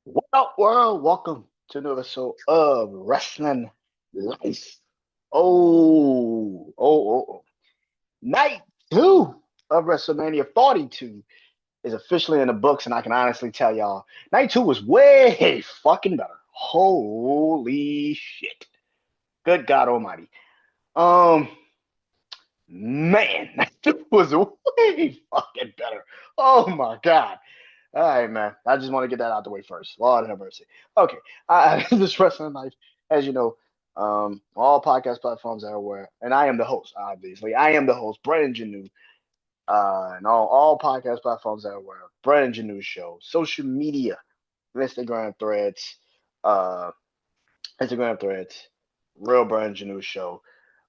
What up, world? Welcome to another episode of Wrestling Life. Oh. Night two of WrestleMania 42 is officially in the books, and I can honestly tell y'all, night two was way fucking better. Holy shit. Good God Almighty. Um, man, night two was way fucking better. Oh my God. All right, man. I just want to get that out the way first. Lord have mercy. Okay. This Wrestling Life, as you know, all podcast platforms are aware, and I am the host, obviously. I am the host, Brandon Janeau, and all podcast platforms are aware. BrandonJaneauShow, social media, Instagram threads, uh, Instagram threads, Real Brandon Janeau Show.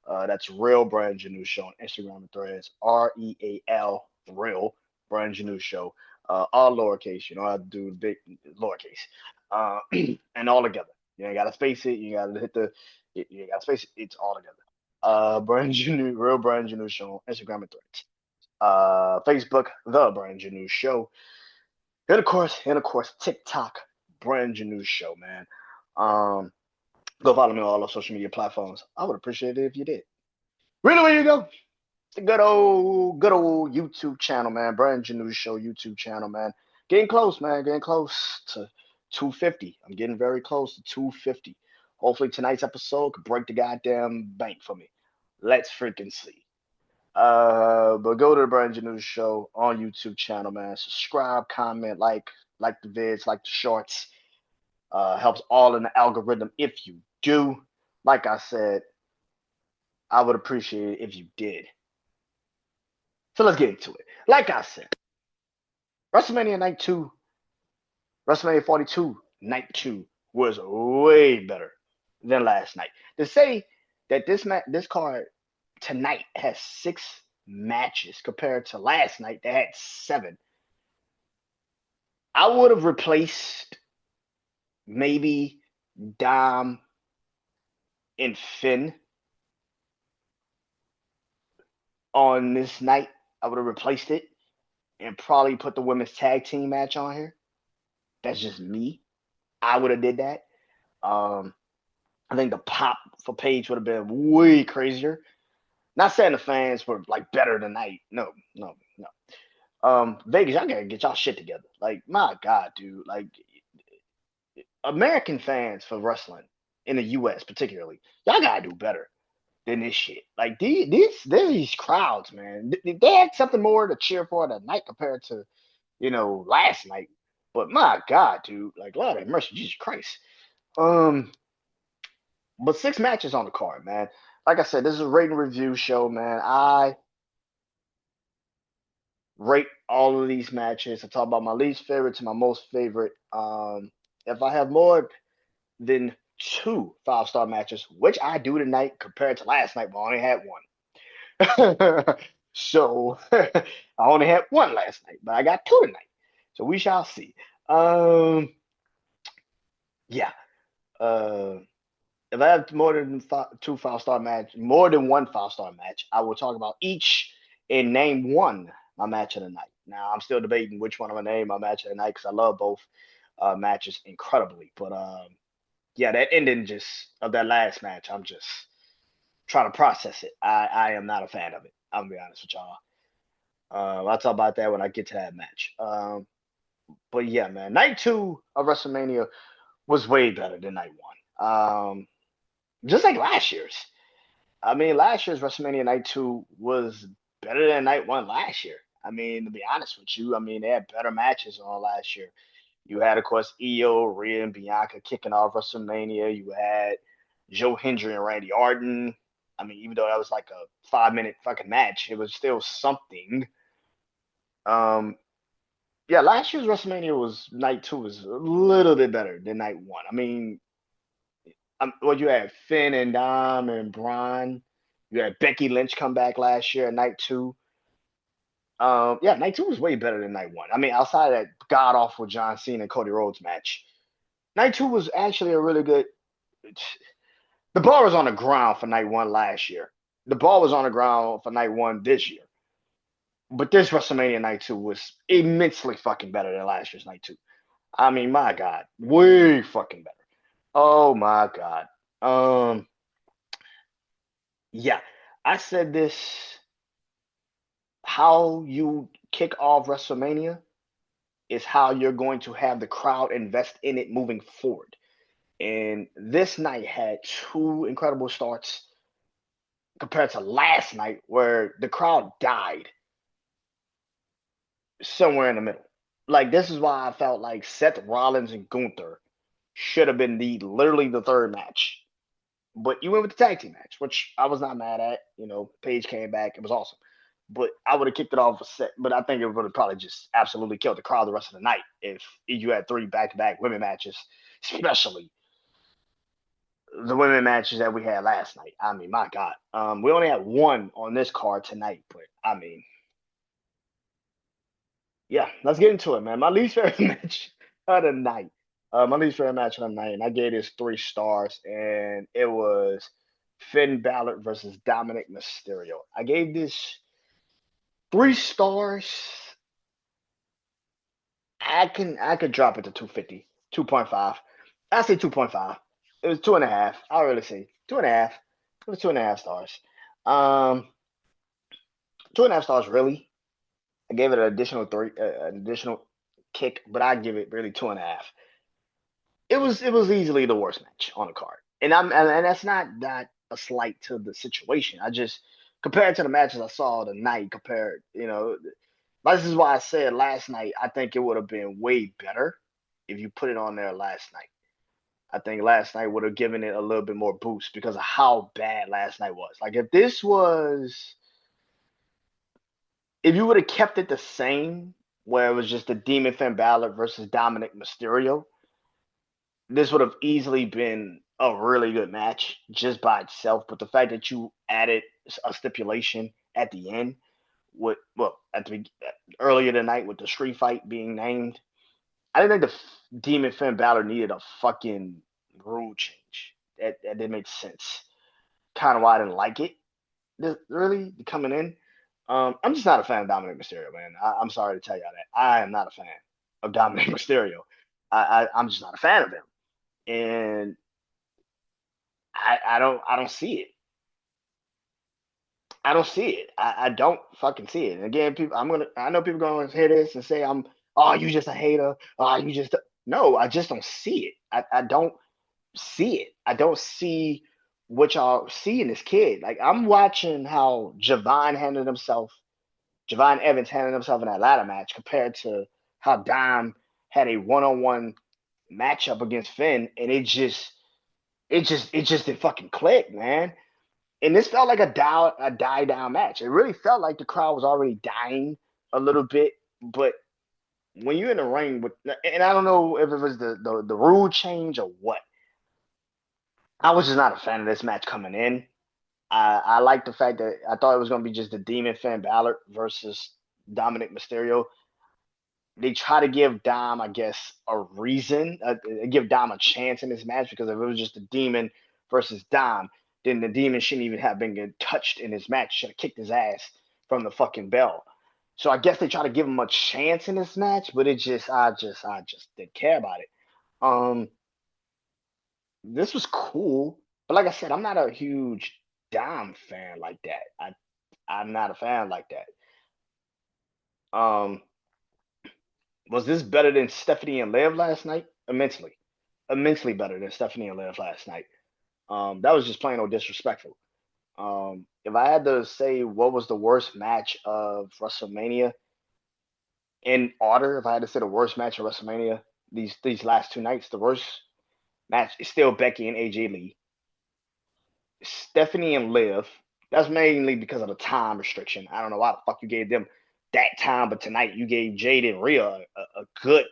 That's Real Brandon Janeau Show on Instagram and threads, REAL, Real Brandon Janeau Show. All lowercase, I have to do the big lowercase, uh, and all together. You ain't got to space it. You got to hit you ain't got to space it. It's all together. Brandon Janeau, Real Brandon Janeau Show on Instagram and threads. Facebook, The Brandon Janeau Show. And of course, TikTok, Brandon Janeau Show, man. Um, Go follow me on all those social media platforms. I would appreciate it if you did. Really, where you go? The good old YouTube channel, man. Brandon Janeau Show YouTube channel, man. Getting close, man. Getting close to 250. I'm getting very close to 250. Hopefully tonight's episode could break the goddamn bank for me. Let's freaking see. But go to the Brandon Janeau Show on YouTube channel, man. Subscribe, comment, like the vids, like the shorts. Helps all in the algorithm if you do. Like I said, I would appreciate it if you did. So let's get into it. Like I said, WrestleMania Night 2, WrestleMania 42 Night 2 was way better than last night. To say that this card tonight has 6 matches compared to last night that had 7, I would have replaced maybe Dom and Finn on this night. I would have replaced it and probably put the women's tag team match on here. That's just me. I would have did that. Um, I think the pop for Paige would have been way crazier. Not saying the fans were like better tonight. No, no, no. Vegas, y'all gotta get y'all shit together. Like, my God, dude. Like, American fans for wrestling in the U.S. particularly, y'all gotta do better than this shit. Like, these crowds, man. They had something more to cheer for tonight compared to last night. But my God, dude, like, Lord have mercy, Jesus Christ. Um, but 6 matches on the card, man. Like I said, this is a rate and review show, man. I rate all of these matches. I talk about my least favorite to my most favorite. If I have more than 2 5-star matches, which I do tonight compared to last night, but I only had one. So I only had one last night, but I got 2 tonight. So we shall see. Um, yeah. Uh, if I have more than 2 5-star match, more than 1 5-star match, I will talk about each and name one my match of the night. Now I'm still debating which one I'm gonna name my match of the night because I love both matches incredibly. But yeah, that ending just of that last match, I'm just trying to process it. I am not a fan of it. I'm gonna be honest with y'all. I'll talk about that when I get to that match. But yeah, man, night two of WrestleMania was way better than night one. Just like last year's. I mean, last year's WrestleMania Night 2 was better than Night 1 last year. I mean, to be honest with you, I mean, they had better matches on last year. You had, of course, Io, Rhea, and Bianca kicking off WrestleMania. You had Joe Hendry and Randy Orton. I mean, even though that was like a 5-minute fucking match, it was still something. Um, yeah, last year's WrestleMania was Night 2 was a little bit better than Night 1. I mean, what you had Finn and Dom and Braun. You had Becky Lynch come back last year at night two. Yeah, night two was way better than night one. I mean, outside of that god awful John Cena and Cody Rhodes match, night two was actually a really good. The ball was on the ground for night one last year. The ball was on the ground for night one this year. But this WrestleMania night two was immensely fucking better than last year's night two. I mean, my God, way fucking better. Oh my God. Um, yeah, I said this. How you kick off WrestleMania is how you're going to have the crowd invest in it moving forward. And this night had two incredible starts compared to last night, where the crowd died somewhere in the middle. Like, this is why I felt like Seth Rollins and Gunther should have been literally the third match. But you went with the tag team match, which I was not mad at. You know, Paige came back. It was awesome. But I would have kicked it off a set. But I think it would have probably just absolutely killed the crowd the rest of the night if you had three back-to-back women matches, especially the women matches that we had last night. I mean, my God. We only had one on this card tonight, but I mean, yeah, let's get into it, man. My least favorite match of the night. My least favorite match of the night, and I gave this 3 stars, and it was Finn Balor versus Dominic Mysterio. I gave this 3 stars. I could drop it to 250, 2.5. I say 2.5. It was 2.5. I'll really say 2.5. It was 2.5 stars. Um, 2.5 stars really. I gave it an additional three, an additional kick, but I give it really 2.5. It was easily the worst match on the card, and that's not a slight to the situation. I just compared to the matches I saw tonight, compared, this is why I said last night I think it would have been way better if you put it on there last night. I think last night would have given it a little bit more boost because of how bad last night was. Like, if you would have kept it the same, where it was just the Demon Finn Balor versus Dominic Mysterio, this would have easily been a really good match just by itself. But the fact that you added a stipulation at the end, at the earlier tonight with the street fight being named, I didn't think the Demon Finn Balor needed a fucking rule change. That didn't make sense. Kind of why I didn't like it. Really coming in. I'm just not a fan of Dominic Mysterio, man. I'm sorry to tell y'all that. I am not a fan of Dominic Mysterio. I'm just not a fan of him, and I don't see it. I don't see it. I don't fucking see it. And again, I know people going to hear this and say oh, you just a hater. Oh, you just no. I just don't see it. I don't see it. I don't see what y'all see in this kid. Like, I'm watching how Javon Evans handled himself in that ladder match compared to how Dom had a one-on-one matchup against Finn, and it just didn't fucking click, man. And this felt like a die down match. It really felt like the crowd was already dying a little bit, but when you're in the ring with, and I don't know if it was the rule change or what, I was just not a fan of this match coming in. I like the fact that I thought it was going to be just the Demon Finn Balor versus Dominic Mysterio. They try to give Dom, I guess, a reason, give Dom a chance in this match, because if it was just the Demon versus Dom, then the Demon shouldn't even have been touched in this match. Should have kicked his ass from the fucking bell. So I guess they try to give him a chance in this match, but I just didn't care about it. Um, this was cool, but like I said, I'm not a huge Dom fan like that. I'm not a fan like that. Um, was this better than Stephanie and Liv last night? Immensely, immensely better than Stephanie and Liv last night. That was just plain old disrespectful. If I had to say what was the worst match of WrestleMania in order, if I had to say the worst match of WrestleMania these last 2 nights, the worst match is still Becky and AJ Lee. Stephanie and Liv. That's mainly because of the time restriction. I don't know why the fuck you gave them that time, but tonight you gave Jade and Rhea a good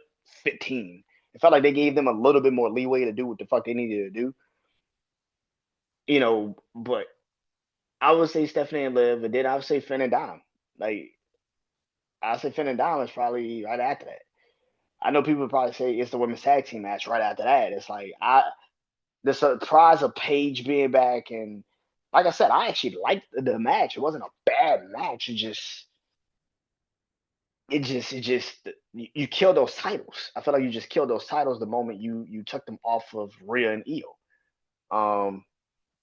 15. It felt like they gave them a little bit more leeway to do what the fuck they needed to do. But I would say Stephanie and Liv, and then I would say Finn and Dom. Like, I say Finn and Dom is probably right after that. I know people would probably say it's the women's tag team match right after that. It's like the surprise of Paige being back, and like I said, I actually liked the match. It wasn't a bad match. It just you kill those titles. I feel like you just killed those titles the moment you took them off of Rhea and Io. Um,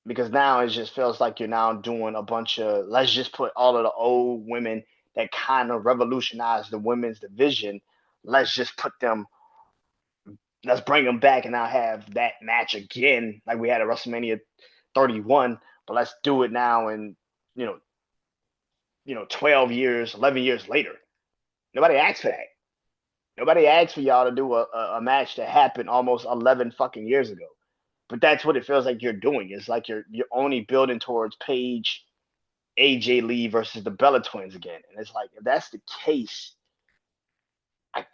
because now it just feels like you're now doing a bunch of, let's just put all of the old women that kind of revolutionized the women's division. Let's just put them, let's bring them back and now have that match again, like we had at WrestleMania 31. But let's do it now, and you know, 12 years, 11 years later. Nobody asked for that. Nobody asked for y'all to do a match that happened almost 11 fucking years ago. But that's what it feels like you're doing. It's like you're only building towards Paige, AJ Lee versus the Bella Twins again. And it's like, if that's the case, I,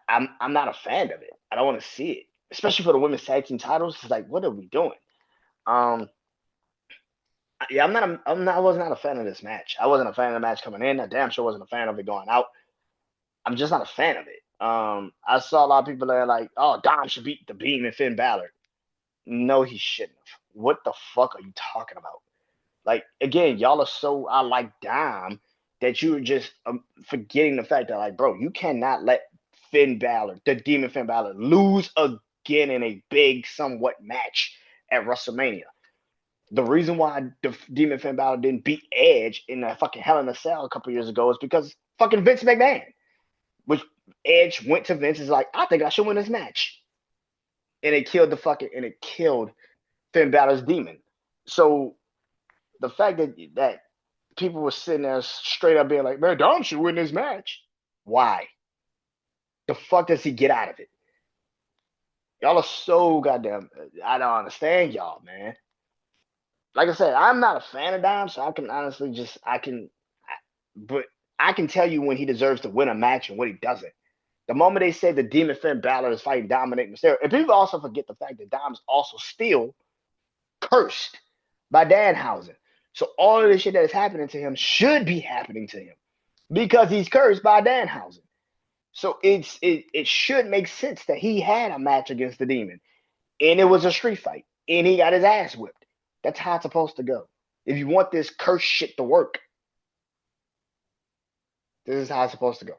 I'm not a fan of it. I don't want to see it, especially for the women's tag team titles. It's like, what are we doing? Um, yeah, I was not a fan of this match. I wasn't a fan of the match coming in. I damn sure wasn't a fan of it going out. I'm just not a fan of it. I saw a lot of people that are like, "Oh, Dom should beat the Beam and Finn Balor." No, he shouldn't have. What the fuck are you talking about? Like, again, y'all are so I like Dom that you're just forgetting the fact that, like, bro, you cannot let Finn Balor, the Demon Finn Balor, lose again in a big, somewhat match at WrestleMania. The reason why the Demon Finn Balor didn't beat Edge in that fucking Hell in a Cell a couple years ago is because fucking Vince McMahon, which Edge went to Vince is like, I think I should win this match. And it killed Finn Balor's demon. So the fact that people were sitting there straight up being like, man, Dom should win this match. Why? The fuck does he get out of it? Y'all are so goddamn. I don't understand y'all, man. Like I said, I'm not a fan of Dom, so I can honestly but I can tell you when he deserves to win a match and when he doesn't. The moment they say the Demon Finn Balor is fighting Dominic Mysterio, and people also forget the fact that Dom's also still cursed by Danhausen. So all of this shit that is happening to him should be happening to him because he's cursed by Danhausen. So it should make sense that he had a match against the Demon, and it was a street fight, and he got his ass whipped. That's how it's supposed to go. If you want this curse shit to work, this is how it's supposed to go.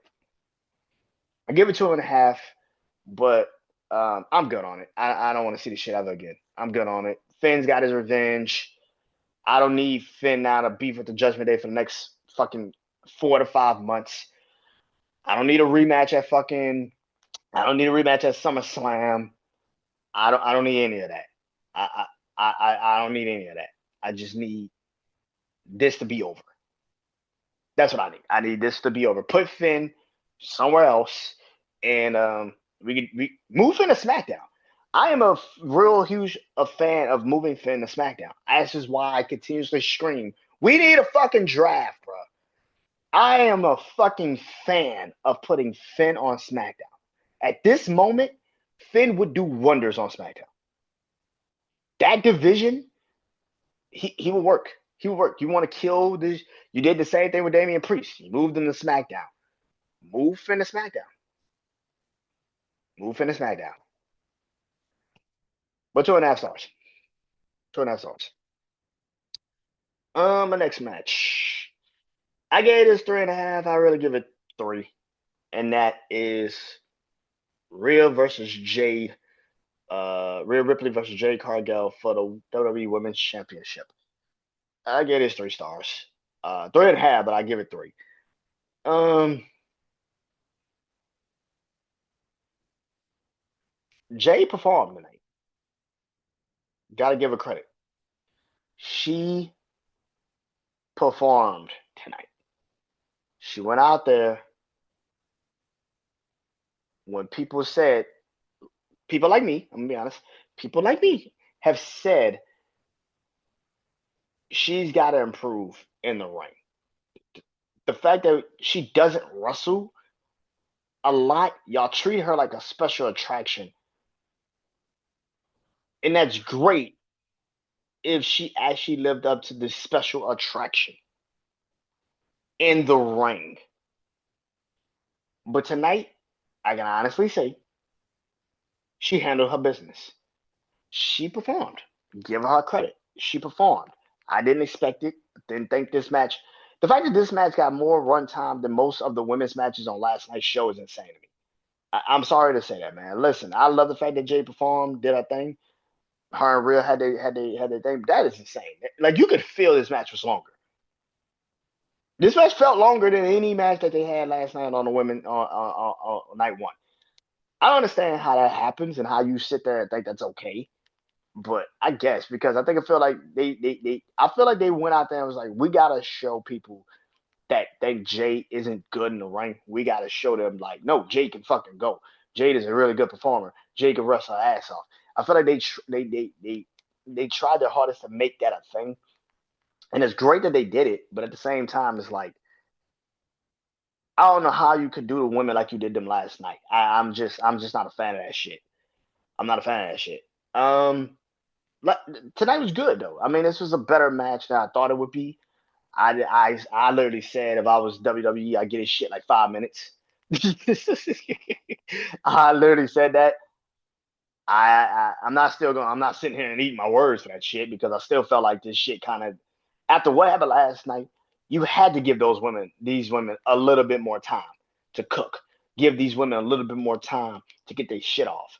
I give it 2.5, but I'm good on it. I don't want to see the shit ever again. I'm good on it. Finn's got his revenge. I don't need Finn now to beef with the Judgment Day for the next fucking 4 to 5 months. I don't need a rematch at SummerSlam. I don't need any of that. I don't need any of that. I just need this to be over. That's what I need. I need this to be over. Put Finn somewhere else, and we move Finn to SmackDown. I am a real huge fan of moving Finn to SmackDown. This is why I continuously scream, "We need a fucking draft, bro." I am a fucking fan of putting Finn on SmackDown. At this moment, Finn would do wonders on SmackDown. That division, he will work. He will work. You want to kill this? You did the same thing with Damian Priest. You moved him to SmackDown. Move Finn to SmackDown. Move Finn to SmackDown. But 2.5 stars. 2.5 stars. My next match. I gave this 3.5. I really give it 3. And that is Rhea versus Jade. Rhea Ripley versus Jade Cargill for the WWE Women's Championship. I gave this 3 stars. 3.5, but I give it 3. Jade performed tonight. Gotta give her credit. She performed tonight. She went out there when people said, people like me, I'm gonna be honest, people like me have said she's got to improve in the ring. The fact that she doesn't wrestle a lot, y'all treat her like a special attraction. And that's great if she actually lived up to this special attraction in the ring. But tonight, I can honestly say she handled her business. She performed. Give her credit. She performed. I didn't expect it. Didn't think this match. The fact that this match got more runtime than most of the women's matches on last night's show is insane to me. I'm sorry to say that, man. Listen, I love the fact that Jay performed, did her thing. Her and Rhea had their thing. That is insane. Like you could feel this match was longer. This match felt longer than any match that they had last night on the women on night one. I don't understand how that happens and how you sit there and think that's okay. But I guess because I think I feel like they I feel like they went out there and was like, we gotta show people that think Jade isn't good in the ring. We gotta show them like, no, Jade can fucking go. Jade is a really good performer. Jade can wrestle her ass off. I feel like they tried their hardest to make that a thing, and it's great that they did it. But at the same time, it's like I don't know how you could do the women like you did them last night. I'm just not a fan of that shit. I'm not a fan of that shit. Um, like, tonight was good though. I mean, this was a better match than I thought it would be. I literally said if I was WWE, I'd get his shit like 5 minutes. I literally said that. I'm not sitting here and eating my words for that shit because I still felt like this shit kind of after what happened last night, you had to give these women a little bit more time to cook. Give these women a little bit more time to get their shit off.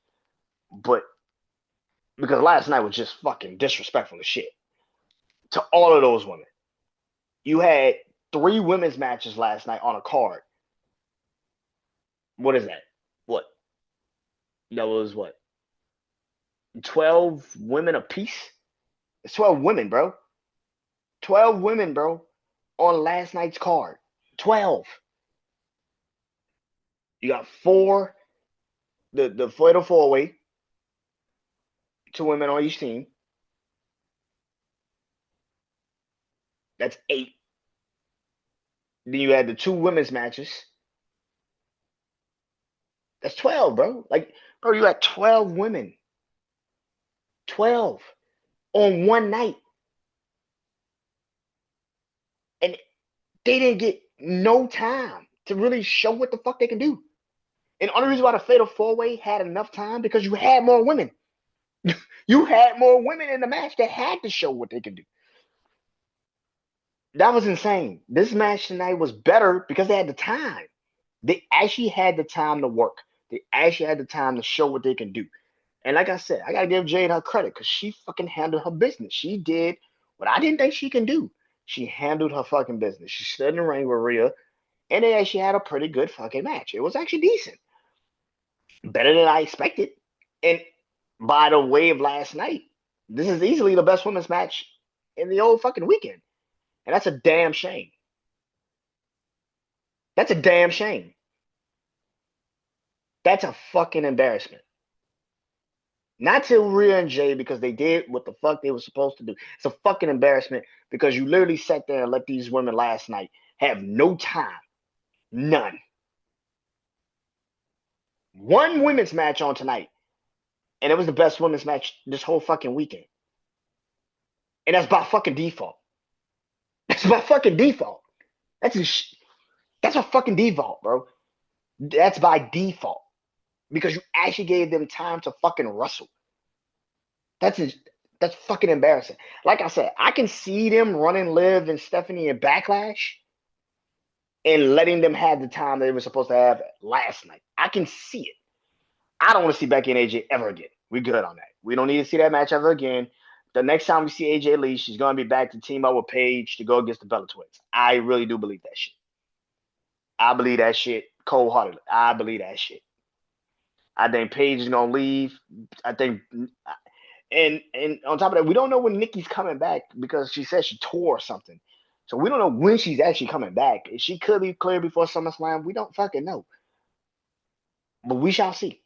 But because last night was just fucking disrespectful as shit to all of those women. You had three women's matches last night on a card. What is that? What? That was what? 12 women apiece? It's 12 women, bro. 12 women, bro, on last night's card. 12. You got four, the fatal four way, two women on each team. That's eight. Then you had the two women's matches. That's 12, bro. Like, bro, you had 12 women. 12 on one night. And they didn't get no time to really show what the fuck they can do. And the only reason why the Fatal Four Way had enough time because you had more women. You had more women in the match that had to show what they can do. That was insane. This match tonight was better because they had the time. They actually had the time to work. They actually had the time to show what they can do. And like I said, I gotta give Jade her credit because she fucking handled her business. She did what I didn't think she can do. She handled her fucking business. She stood in the ring with Rhea, and they actually had a pretty good fucking match. It was actually decent, better than I expected. And by the way of last night, this is easily the best women's match in the old fucking weekend, and that's a damn shame. That's a damn shame. That's a fucking embarrassment. Not to Rhea and Jay because they did what the fuck they were supposed to do. It's a fucking embarrassment because you literally sat there and let these women last night have no time. None. One women's match on tonight, and it was the best women's match this whole fucking weekend. And that's by fucking default. That's by fucking default. That's a, that's a fucking default, bro. That's by default because you actually gave them time to fucking wrestle. That's a, that's fucking embarrassing. Like I said, I can see them running Liv and Stephanie in Backlash and letting them have the time they were supposed to have last night. I can see it. I don't want to see Becky and AJ ever again. We good on that. We don't need to see that match ever again. The next time we see AJ Lee, she's going to be back to team up with Paige to go against the Bella Twins. I really do believe that shit. I believe that shit cold heartedly. I believe that shit. I think Paige is going to leave. I think, and on top of that, we don't know when Nikki's coming back because she said she tore something. So we don't know when she's actually coming back. She could be clear before SummerSlam. We don't fucking know. But we shall see.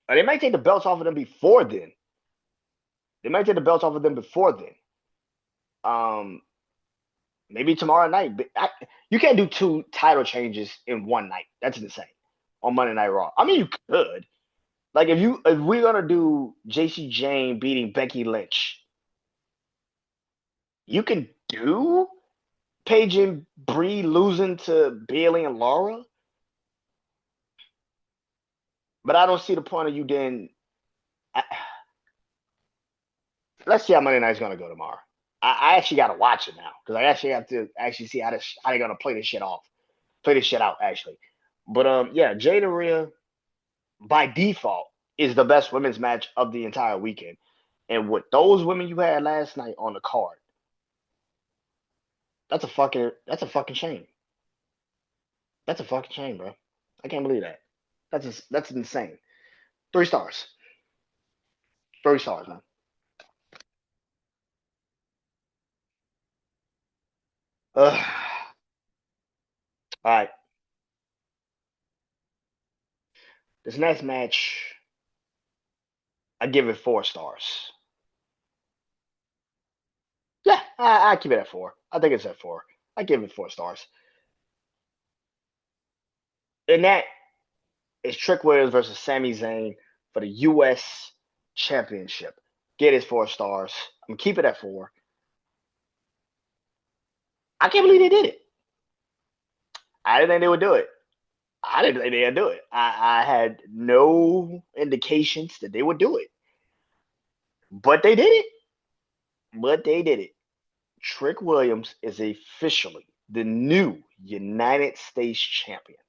Or they might take the belts off of them before then. They might take the belts off of them before then. Um, maybe tomorrow night. But you can't do two title changes in one night. That's insane. On Monday Night Raw. I mean, you could. Like if we're gonna do JC Jane beating Becky Lynch, you can do Paige and Bree losing to Bailey and Laura. But I don't see the point of you then. Let's see how Monday Night's gonna go tomorrow. I actually got to watch it now because I actually have to actually see how they're gonna play this shit out actually. But yeah, Jada Rhea by default is the best women's match of the entire weekend. And with those women you had last night on the card, that's a fucking shame. That's a fucking shame, bro. I can't believe that. That's insane. 3 stars. 3 stars, man. Ugh. All right. This next match, I give it 4 stars. Yeah, I keep it at 4. I think it's at 4. I give it 4 stars. And that is Trick Williams versus Sami Zayn for the U.S. Championship. Get his 4 stars. I'm gonna keep it at 4. I can't believe they did it. I didn't think they would do it. I didn't think they'd do it. I had no indications that they would do it. But they did it. But they did it. Trick Williams is officially the new United States champion.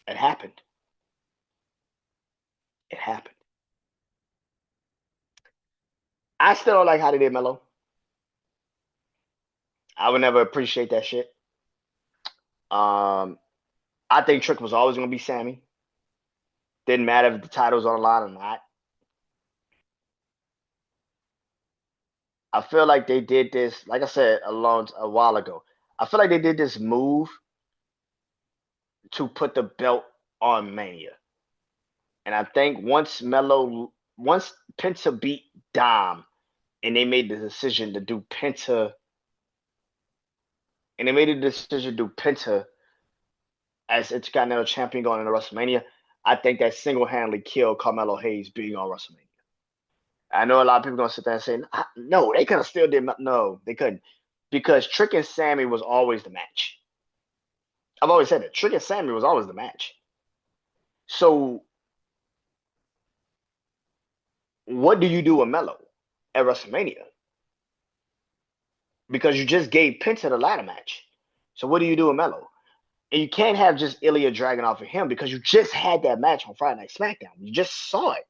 It happened. It happened. I still don't like how they did Melo. I would never appreciate that shit. Um, I think Trick was always going to be Sammy. Didn't matter if the title was on the line or not. I feel like they did this, like I said a while ago. I feel like they did this move to put the belt on Mania. And I think once Penta beat Dom, and they made the decision to do Penta, and they made the decision to do Penta as Intercontinental Champion going into WrestleMania, I think that single-handedly killed Carmelo Hayes being on WrestleMania. I know a lot of people are gonna sit there and say, no, they could have still did no, they couldn't. Because Trick and Sammy was always the match. I've always said that. Trick and Sammy was always the match. So what do you do with Melo at WrestleMania? Because you just gave Penta the ladder match. So what do you do with Melo? And you can't have just Ilya dragging off of him because you just had that match on Friday Night SmackDown. You just saw it.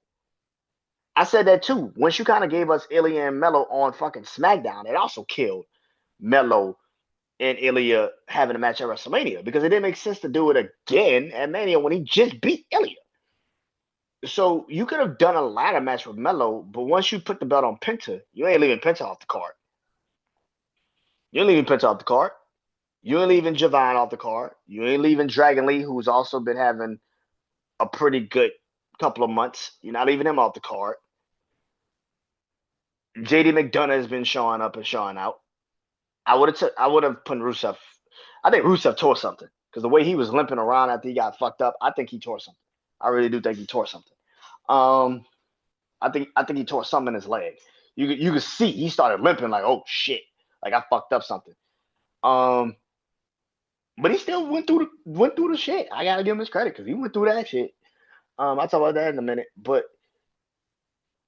I said that too. Once you kind of gave us Ilya and Melo on fucking SmackDown, it also killed Melo and Ilya having a match at WrestleMania because it didn't make sense to do it again at Mania when he just beat Ilya. So you could have done a ladder match with Melo, but once you put the belt on Penta, you ain't leaving Penta off the card. You ain't leaving Penta off the card. You ain't leaving Javon off the card. You ain't leaving Dragon Lee, who's also been having a pretty good couple of months. You're not leaving him off the card. JD McDonough has been showing up and showing out. I would have put Rusev. I think Rusev tore something because the way he was limping around after he got fucked up, I think he tore something. I really do think he tore something. Um, I think he tore something in his leg. You could see he started limping like, oh shit, like I fucked up something. Um, but he still went through the shit. I gotta give him his credit because he went through that shit. I'll talk about that in a minute, but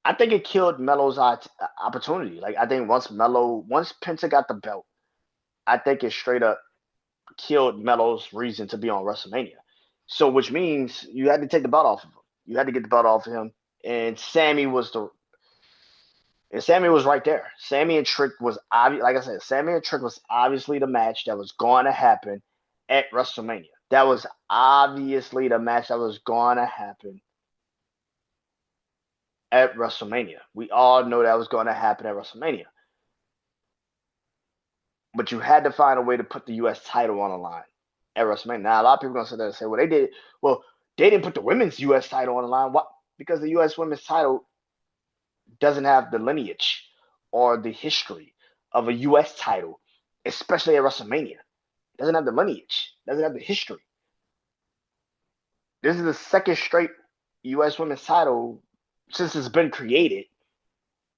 I think it killed Melo's opportunity. Like I think once Penta got the belt, I think it straight up killed Melo's reason to be on WrestleMania. So which means you had to take the belt off of him. You had to get the belt off of him, and Sammy was right there. Sammy and Trick was obvious. Like I said, Sammy and Trick was obviously the match that was going to happen at WrestleMania. That was obviously the match that was going to happen at WrestleMania. We all know that was going to happen at WrestleMania. But you had to find a way to put the U.S. title on the line at WrestleMania. Now, a lot of people are going to sit there and say, well, they didn't put the women's U.S. title on the line. Why? Because the U.S. women's title doesn't have the lineage or the history of a U.S. title, especially at WrestleMania. It doesn't have the lineage, doesn't have the history. This is the second straight U.S. women's title since it's been created.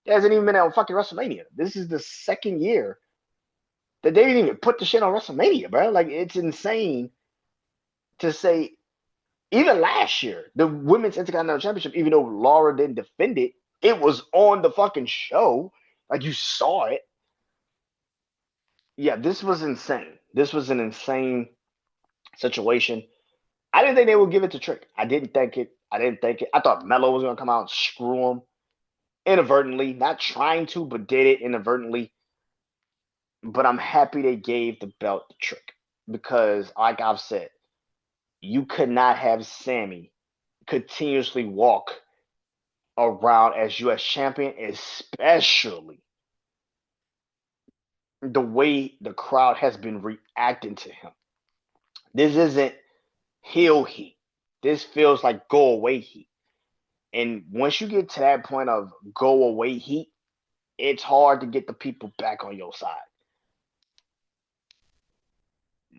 It hasn't even been on fucking WrestleMania. This is the second year that they didn't even put the shit on WrestleMania, bro. Like, it's insane to say, even last year, the Women's Intercontinental Championship, even though Laura didn't defend it, It was on the fucking show. Like you saw it. Yeah, this was insane. This was an insane situation. I didn't think they would give it to Trick. I didn't think it. I didn't think it. I thought Melo was gonna come out and screw him inadvertently, not trying to, but did it inadvertently. But I'm happy they gave the belt to Trick because, like I've said, you could not have Sammy continuously walk around as U.S. champion, especially the way the crowd has been reacting to him. This isn't heel heat. This feels like go away heat. And once you get to that point of go away heat, it's hard to get the people back on your side.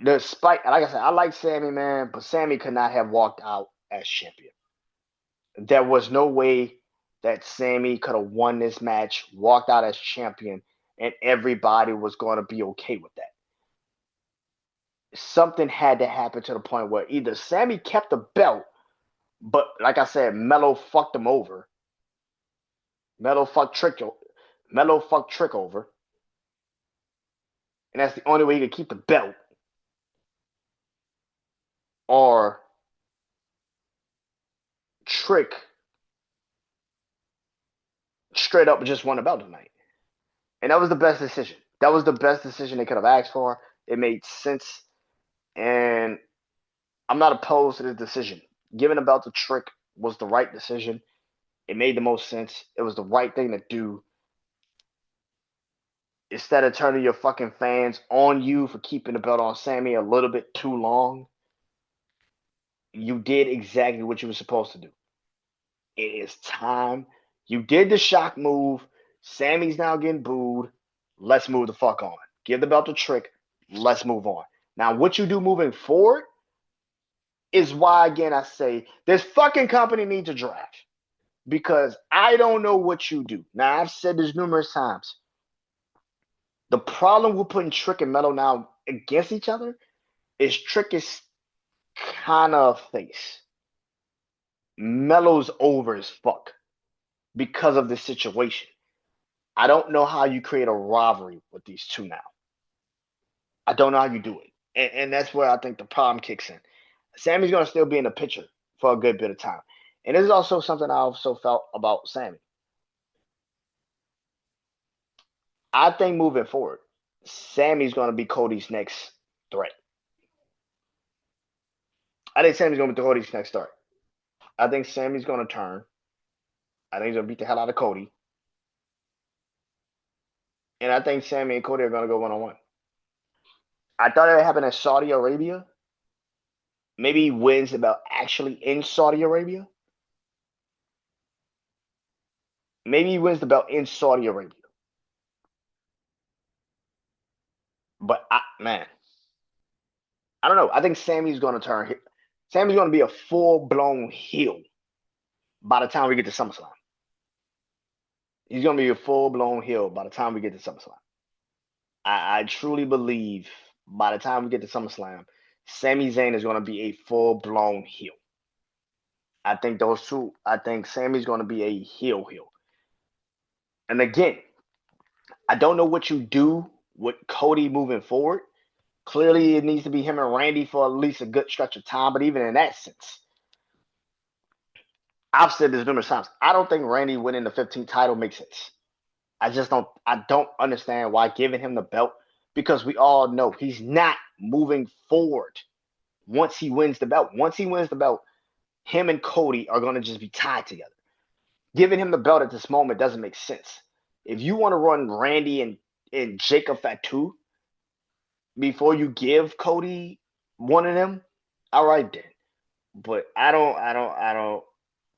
Despite, like I said, I like Sammy, man, but Sammy could not have walked out as champion. There was no way that Sammy could have won this match, walked out as champion, and everybody was going to be okay with that. Something had to happen to the point where either Sammy kept the belt, but like I said, Melo fucked him over. Melo fucked Trick. Melo fucked Trick over, and that's the only way he could keep the belt. Or Trick straight up just won the belt tonight. And that was the best decision. That was the best decision they could have asked for. It made sense. And I'm not opposed to this decision. Giving the belt to Trick was the right decision. It made the most sense. It was the right thing to do. Instead of turning your fucking fans on you for keeping the belt on Sammy a little bit too long, you did exactly what you were supposed to do. It is time. You did the shock move. Sammy's now getting booed. Let's move the fuck on. Give the belt to Trick. Let's move on. Now, what you do moving forward is why, again, I say this fucking company needs a draft because I don't know what you do. Now, I've said this numerous times. The problem with putting Trick and Melo now against each other is Trick is kind of face. Melo's over as fuck because of this situation. I don't know how you create a rivalry with these two now. I don't know how you do it. And that's where I think the problem kicks in. Sammy's going to still be in the picture for a good bit of time. And this is also something I also felt about Sammy. I think moving forward, Sammy's going to be Cody's next threat. I think Sammy's going to be Cody's next threat. I think Sammy's going to turn. I think he's going to beat the hell out of Cody. And I think Sammy and Cody are going to go one-on-one. I thought it would happen in Saudi Arabia. Maybe he wins the belt actually in Saudi Arabia. Maybe he wins the belt in Saudi Arabia. But, man, I don't know. I think Sammy's going to turn. Sammy's going to be a full-blown heel by the time we get to SummerSlam. He's going to be a full-blown heel by the time we get to SummerSlam. I truly believe by the time we get to SummerSlam, Sami Zayn is going to be a full-blown heel. I think those two, I think Sammy's going to be a heel. And again, I don't know what you do with Cody moving forward. Clearly, it needs to be him and Randy for at least a good stretch of time. But even in that sense, I've said this numerous times. I don't think Randy winning the 15th title makes sense. I don't understand why giving him the belt because we all know he's not moving forward once he wins the belt. Once he wins the belt, him and Cody are going to just be tied together. Giving him the belt at this moment doesn't make sense. If you want to run Randy and Jacob Fatu before you give Cody one of them, all right then. But I don't.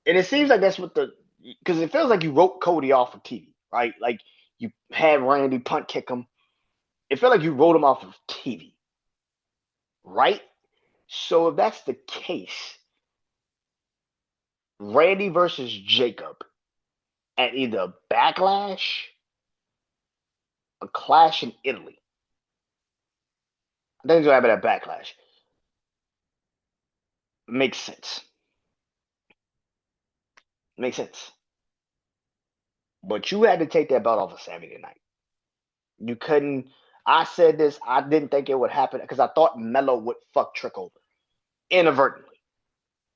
And it seems like that's what because it feels like you wrote Cody off of TV, right? Like you had Randy punt kick him. It felt like you wrote him off of TV, right? So if that's the case, Randy versus Jacob at either Backlash, a Clash in Italy. I think it's gonna happen at Backlash. Makes sense. Makes sense. But you had to take that belt off of Sammy tonight. You couldn't. I said this. I didn't think it would happen because I thought Melo would fuck Trick over inadvertently.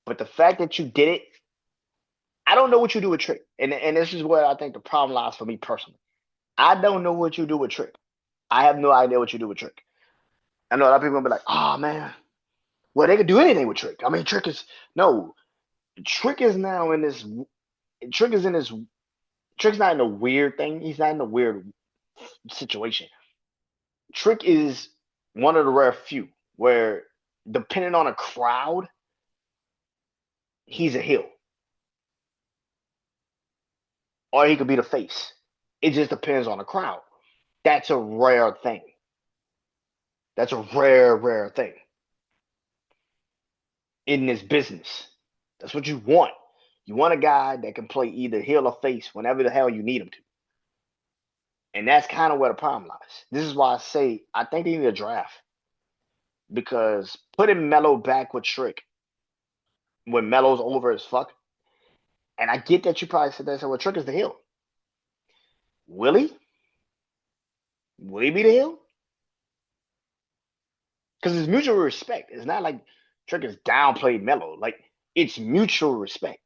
But the fact that you did it, I don't know what you do with Trick. And this is where I think the problem lies for me personally. I don't know what you do with Trick. I have no idea what you do with Trick. I know a lot of people gonna be like, "Oh man, well they could do anything with Trick." I mean, Trick is no. Trick is now in this. Trick is in this. Trick's not in a weird thing. He's not in a weird situation. Trick is one of the rare few where, depending on a crowd, he's a heel or he could be the face. It just depends on the crowd. That's a rare thing. That's a rare thing in this business. That's what you want. You want a guy that can play either heel or face whenever the hell you need him to. And that's kind of where the problem lies. This is why I say I think they need a draft. Because putting Melo back with Trick when Melo's over as fuck, and I get that you probably said that, so well, Trick is the heel. Will he? Will he be the heel? Because it's mutual respect. It's not like Trick has downplayed Melo. Like, it's mutual respect.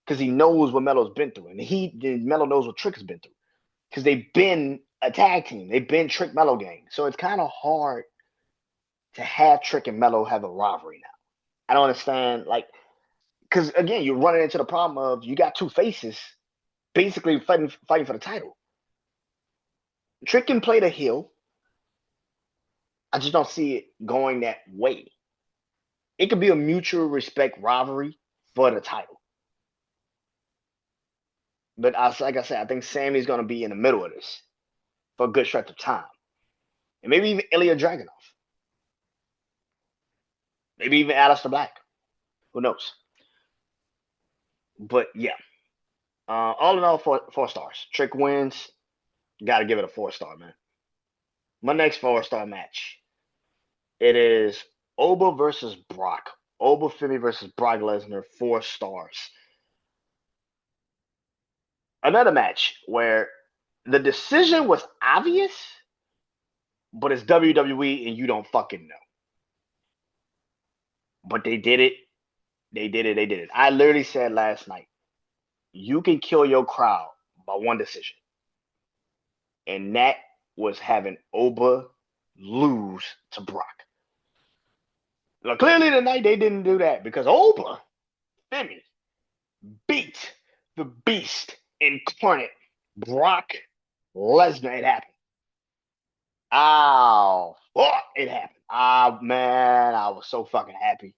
Because he knows what Melo's been through. And Melo knows what Trick has been through. Because they've been a tag team. They've been Trick Melo gang. So it's kind of hard to have Trick and Melo have a rivalry now. I don't understand. Like, because again, you're running into the problem of you got two faces basically fighting for the title. Trick can play the heel. I just don't see it going that way. It could be a mutual respect rivalry for the title. But like I said, I think Sammy's going to be in the middle of this for a good stretch of time. And maybe even Ilya Dragunov. Maybe even Aleister Black. Who knows? But yeah. All in all, four stars. Trick wins. Got to give it a 4-star, man. My next 4-star match. It is Oba versus Brock. Oba Femi versus Brock Lesnar, 4 stars. Another match where the decision was obvious, but it's WWE and you don't fucking know. But they did it. They did it. I literally said last night, you can kill your crowd by one decision. And that was having Oba lose to Brock. Now, clearly tonight they didn't do that because Oba Femi beat the beast incarnate Brock Lesnar. It happened. Oh, fuck, it happened. Ah, man, I was so fucking happy.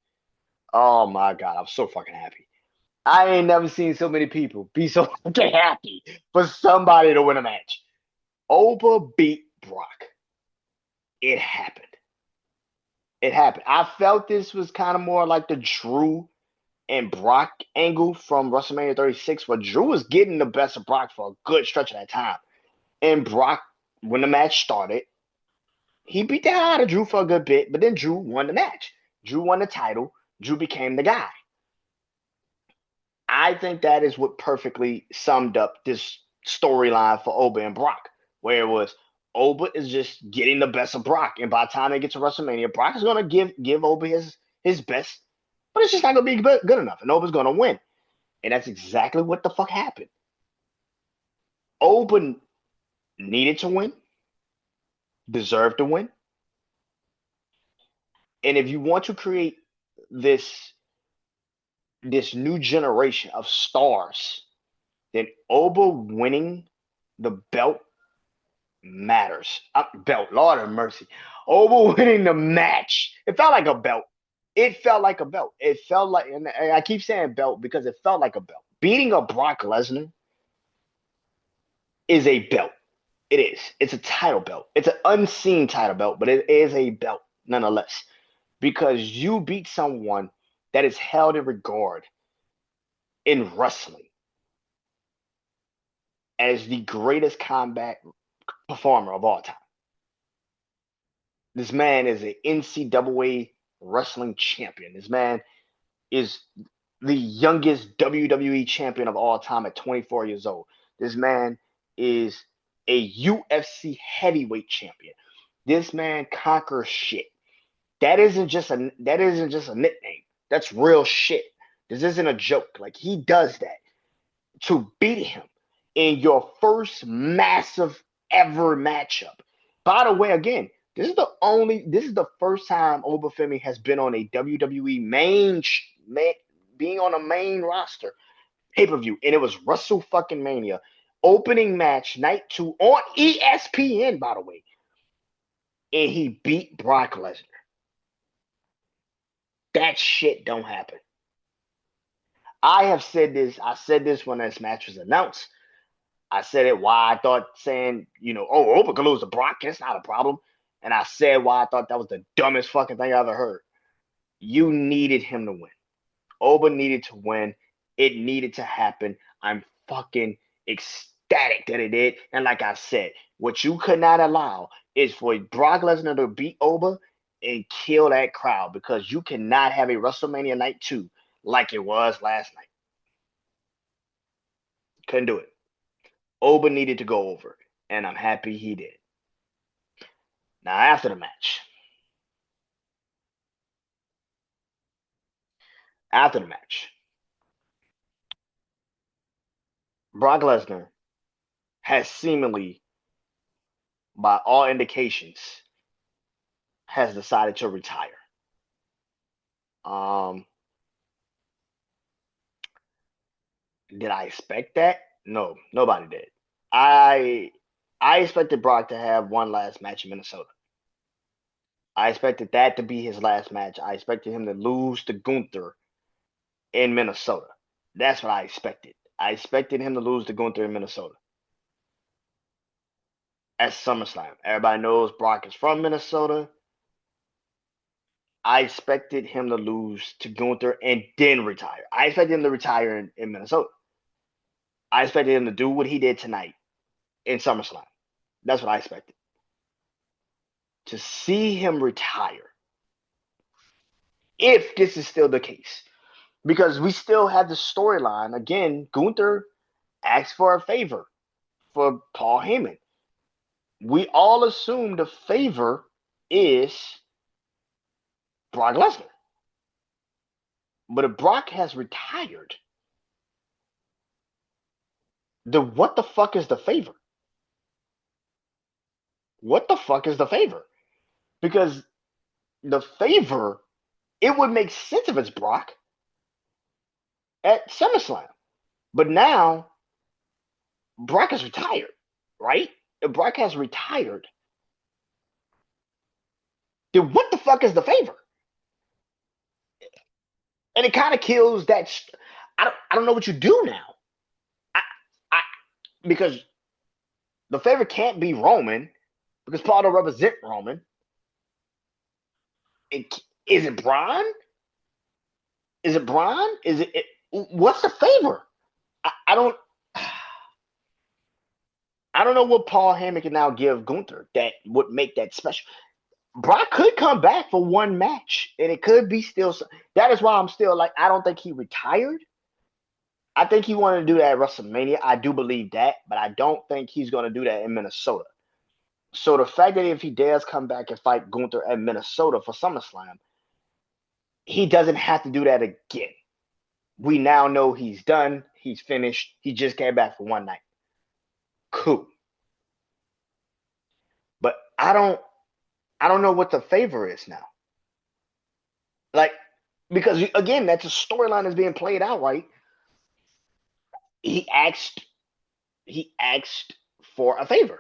Oh my God, I was so fucking happy. I ain't never seen so many people be so fucking happy for somebody to win a match. Oba beat Brock. It happened. It happened. I felt this was kind of more like the Drew and Brock angle from WrestleMania 36, where Drew was getting the best of Brock for a good stretch of that time. And Brock, when the match started, he beat the hell out of Drew for a good bit, but then Drew won the match. Drew won the title. Drew became the guy. I think that is what perfectly summed up this storyline for Oba and Brock, where it was Oba is just getting the best of Brock, and by the time they get to WrestleMania, Brock is going to give Oba his best, but it's just not going to be good enough, and Oba's going to win. And that's exactly what the fuck happened. Oba needed to win, deserved to win. And if you want to create this new generation of stars, then Oba winning the belt matters. Lord have mercy. Oba winning the match. It felt like a belt. It felt like a belt. It felt like, and I keep saying belt because it felt like a belt. Beating a Brock Lesnar is a belt. It is. It's a title belt. It's an unseen title belt, but it is a belt nonetheless. Because you beat someone that is held in regard in wrestling as the greatest combat performer of all time. This man is an NCAA wrestling champion. This man is the youngest WWE champion of all time at 24 years old. This man is a UFC heavyweight champion. This man conquers shit. That isn't just a nickname. That's real shit. This isn't a joke. Like, he does that. To beat him in your first massive ever matchup. By the way, again, this is the first time Obafemi has been on a WWE being on a main roster pay-per-view, and it was Wrestle fucking Mania opening match night 2 on ESPN, by the way, and he beat Brock Lesnar. That shit don't happen. I have said this. I said this when this match was announced. I said it why I thought saying, oh, Oba could lose to Brock. That's not a problem. And I said why I thought that was the dumbest fucking thing I ever heard. You needed him to win. Oba needed to win. It needed to happen. I'm fucking ecstatic that it did. And like I said, what you could not allow is for Brock Lesnar to beat Oba and kill that crowd, because you cannot have a WrestleMania Night 2 like it was last night. Couldn't do it. Oba needed to go over, and I'm happy he did. Now, after the match, Brock Lesnar has seemingly, by all indications, has decided to retire. Did I expect that? No, nobody did. I expected Brock to have one last match in Minnesota. I expected that to be his last match. I expected him to lose to Gunther in Minnesota. That's what I expected. I expected him to lose to Gunther in Minnesota at SummerSlam. Everybody knows Brock is from Minnesota. I expected him to lose to Gunther and then retire. I expected him to retire in Minnesota. I expected him to do what he did tonight in SummerSlam. That's what I expected. To see him retire, if this is still the case, because we still have the storyline. Again, Gunther asked for a favor for Paul Heyman. We all assume the favor is Brock Lesnar. But if Brock has retired, what the fuck is the favor? What the fuck is the favor? Because the favor, it would make sense if it's Brock at SummerSlam. But now, Brock is retired, right? If Brock has retired, then what the fuck is the favor? And it kind of kills that. I don't know what you do now. Because the favor can't be Roman, because Paul don't represent Roman. Is it Braun? Is it Braun? What's the favor? I don't know what Paul Heyman can now give Gunther that would make that special. Brock could come back for one match, and it could be still. That is why I'm still like, I don't think he retired. I think he wanted to do that at WrestleMania. I do believe that, but I don't think he's going to do that in Minnesota. So the fact that if he dares come back and fight Gunther at Minnesota for SummerSlam, he doesn't have to do that again. We now know he's done. He's finished. He just came back for one night. Cool. But I don't know what the favor is now. Like, because again, that's a storyline that's being played out, right? He asked for a favor.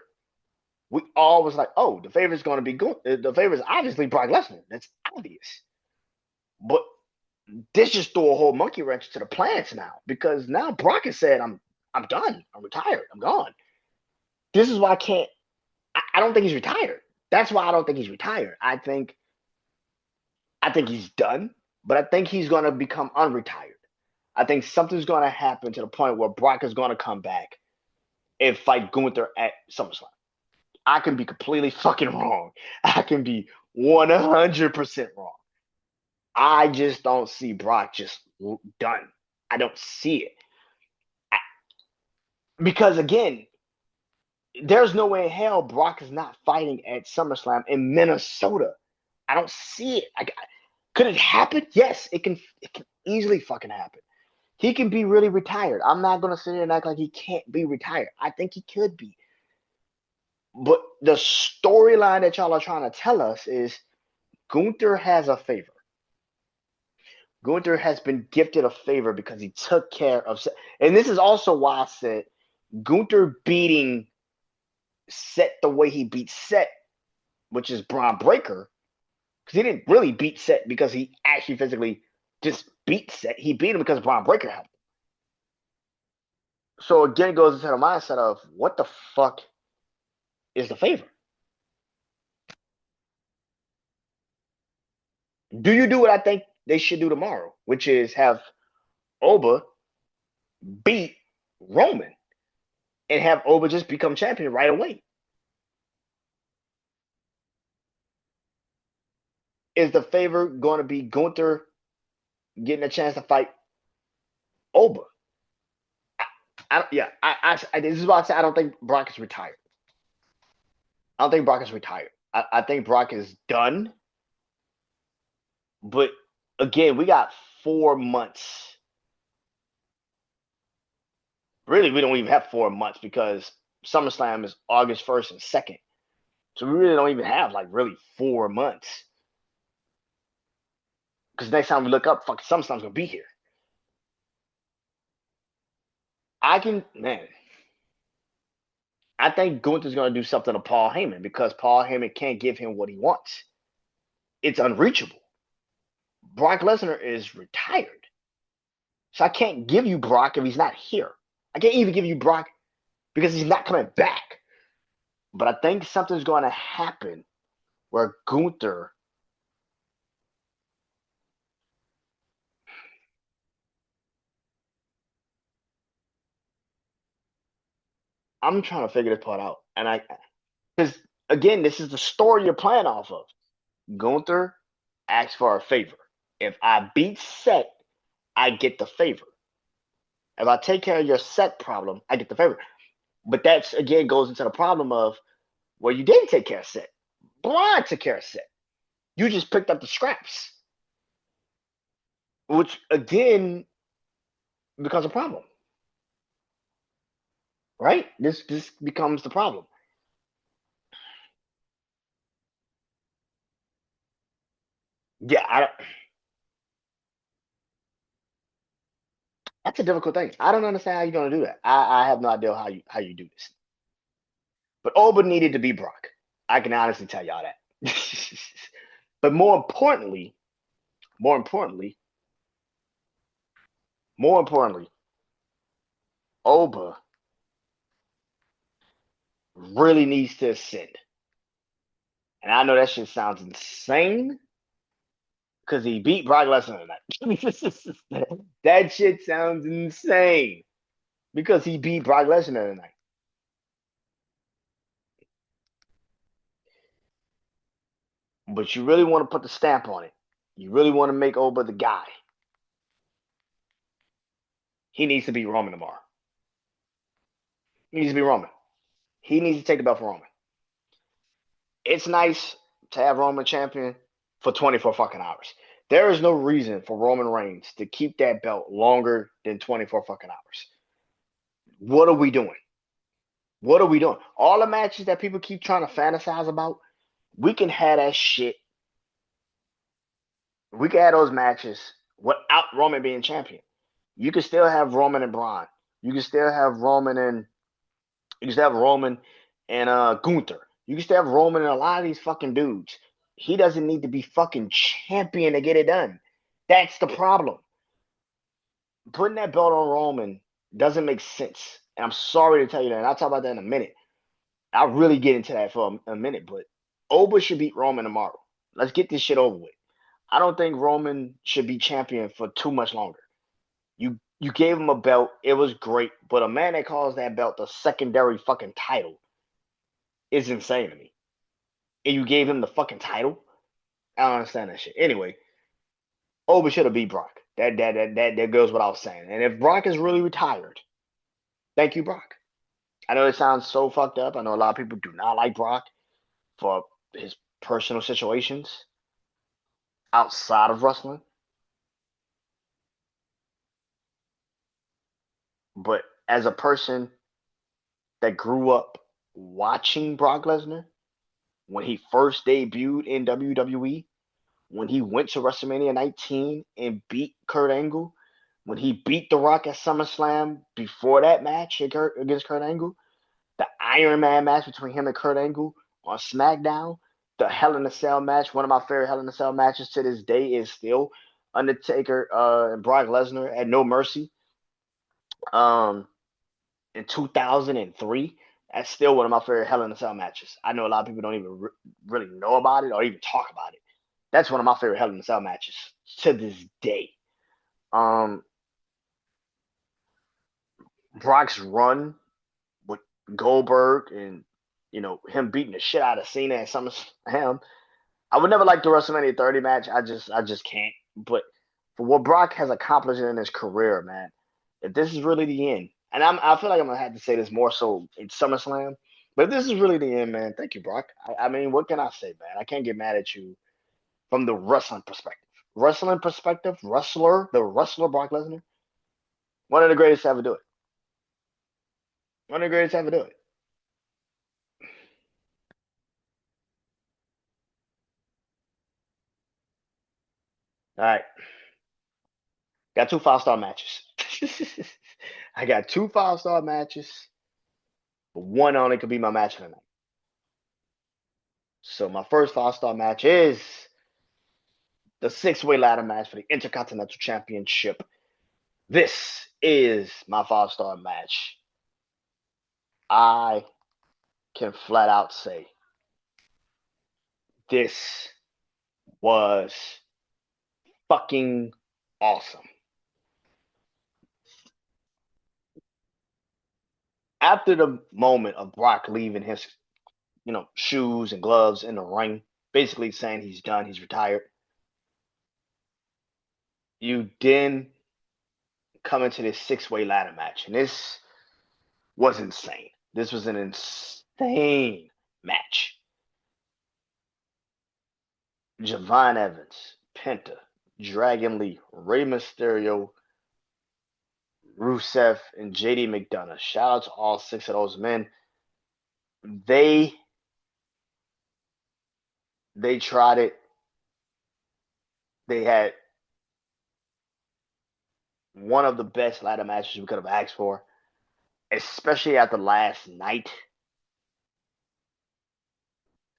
We all was like, oh, the favor is going to be good. The favor is obviously Brock Lesnar. That's obvious. But this just threw a whole monkey wrench to the plans now, because now Brock has said, I'm done. I'm retired. I'm gone. This is why I don't think he's retired. That's why I don't think he's retired. I think he's done, but I think he's going to become unretired. I think something's going to happen to the point where Brock is going to come back and fight Gunther at SummerSlam. I can be completely fucking wrong. I can be 100% wrong. I just don't see Brock just done. I don't see it. Because again, there's no way in hell Brock is not fighting at SummerSlam in Minnesota. I don't see it. Could it happen? Yes, it can. It can easily fucking happen. He can be really retired. I'm not gonna sit here and act like he can't be retired. I think he could be. But the storyline that y'all are trying to tell us is Gunther has a favor. Gunther has been gifted a favor because he took care of. And this is also why I said Gunther beating Seth the way he beat Seth, which is Braun Breaker, because he didn't really beat Seth because he actually physically just beat Seth. He beat him because Braun Breaker helped. So again, it goes into the mindset of what the fuck is the favor? Do you do what I think they should do tomorrow, which is have Oba beat Roman and have Oba just become champion right away? Is the favor going to be Gunther getting a chance to fight Oba? This is why I say I don't think Brock is retired. I don't think Brock is retired. I think Brock is done. But again, we got 4 months. Really, we don't even have 4 months because SummerSlam is August 1st and 2nd. So we really don't even have like really 4 months. Because next time we look up, fucking SummerSlam's gonna be here. Man. I think Gunther's gonna do something to Paul Heyman because Paul Heyman can't give him what he wants. It's unreachable. Brock Lesnar is retired. So I can't give you Brock if he's not here. I can't even give you Brock because he's not coming back. But I think something's going to happen where Gunther. I'm trying to figure this part out. Because again, this is the story you're playing off of. Gunther asks for a favor. If I beat Seth, I get the favor. If I take care of your Seth problem, I get the favor. But that's again goes into the problem of well, you didn't take care of Seth. Braun took care of Seth. You just picked up the scraps, which again becomes a problem, right? This becomes the problem. Yeah, that's a difficult thing. I don't understand how you're gonna do that. I have no idea how you do this. But Oba needed to be Brock. I can honestly tell y'all that. But more importantly, more importantly, Oba really needs to ascend. And I know that shit sounds insane because he beat Brock Lesnar tonight. That shit sounds insane because he beat Brock Lesnar tonight. But you really want to put the stamp on it. You really want to make Oba the guy. He needs to beat Roman tomorrow. He needs to be Roman. He needs to take the belt from Roman. It's nice to have Roman champion for 24 fucking hours. There is no reason for Roman Reigns to keep that belt longer than 24 fucking hours. What are we doing? What are we doing? All the matches that people keep trying to fantasize about, we can have that shit. We can have those matches without Roman being champion. You can still have Roman and Braun. You can still have Roman and Gunther. You can still have Roman and a lot of these fucking dudes. He doesn't need to be fucking champion to get it done. That's the problem. Putting that belt on Roman doesn't make sense. And I'm sorry to tell you that. And I'll talk about that in a minute. I'll really get into that for a minute. But Oba should beat Roman tomorrow. Let's get this shit over with. I don't think Roman should be champion for too much longer. You gave him a belt. It was great. But a man that calls that belt the secondary fucking title is insane to me. And you gave him the fucking title? I don't understand that shit. Anyway, Oba should have beat Brock. That goes what I was saying. And if Brock is really retired, thank you, Brock. I know it sounds so fucked up. I know a lot of people do not like Brock for his personal situations outside of wrestling. But as a person that grew up watching Brock Lesnar when he first debuted in WWE, when he went to WrestleMania 19 and beat Kurt Angle, when he beat The Rock at SummerSlam before that match against Kurt Angle, the Iron Man match between him and Kurt Angle on SmackDown, the Hell in a Cell match, one of my favorite Hell in a Cell matches to this day is still Undertaker and Brock Lesnar at No Mercy um, in 2003. That's still one of my favorite Hell in a Cell matches. I know a lot of people don't even really know about it or even talk about it. That's one of my favorite Hell in a Cell matches to this day. Um, Brock's run with Goldberg and him beating the shit out of Cena at SummerSlam. I would never like the WrestleMania 30 match. I just can't. But for what Brock has accomplished in his career, man, if this is really the end, and I feel like I'm gonna have to say this more so in SummerSlam, but if this is really the end, man, thank you, Brock. I mean, what can I say, man? I can't get mad at you from the wrestling perspective. Wrestling perspective, the wrestler Brock Lesnar, one of the greatest to ever do it. One of the greatest to ever do it. All right, got two 5-star matches. I got two 5-star matches, but one only could be my match of the night. So my first 5-star match is the six-way ladder match for the Intercontinental Championship. This is my 5-star match. I can flat out say this was fucking awesome. After the moment of Brock leaving his, shoes and gloves in the ring, basically saying he's done, he's retired, you then come into this six-way ladder match. And this was insane. This was an insane match. Javon Evans, Penta, Dragon Lee, Rey Mysterio, Rusev, and JD McDonough. Shout out to all six of those men. They they tried it. They had one of the best ladder matches we could have asked for, especially after last night.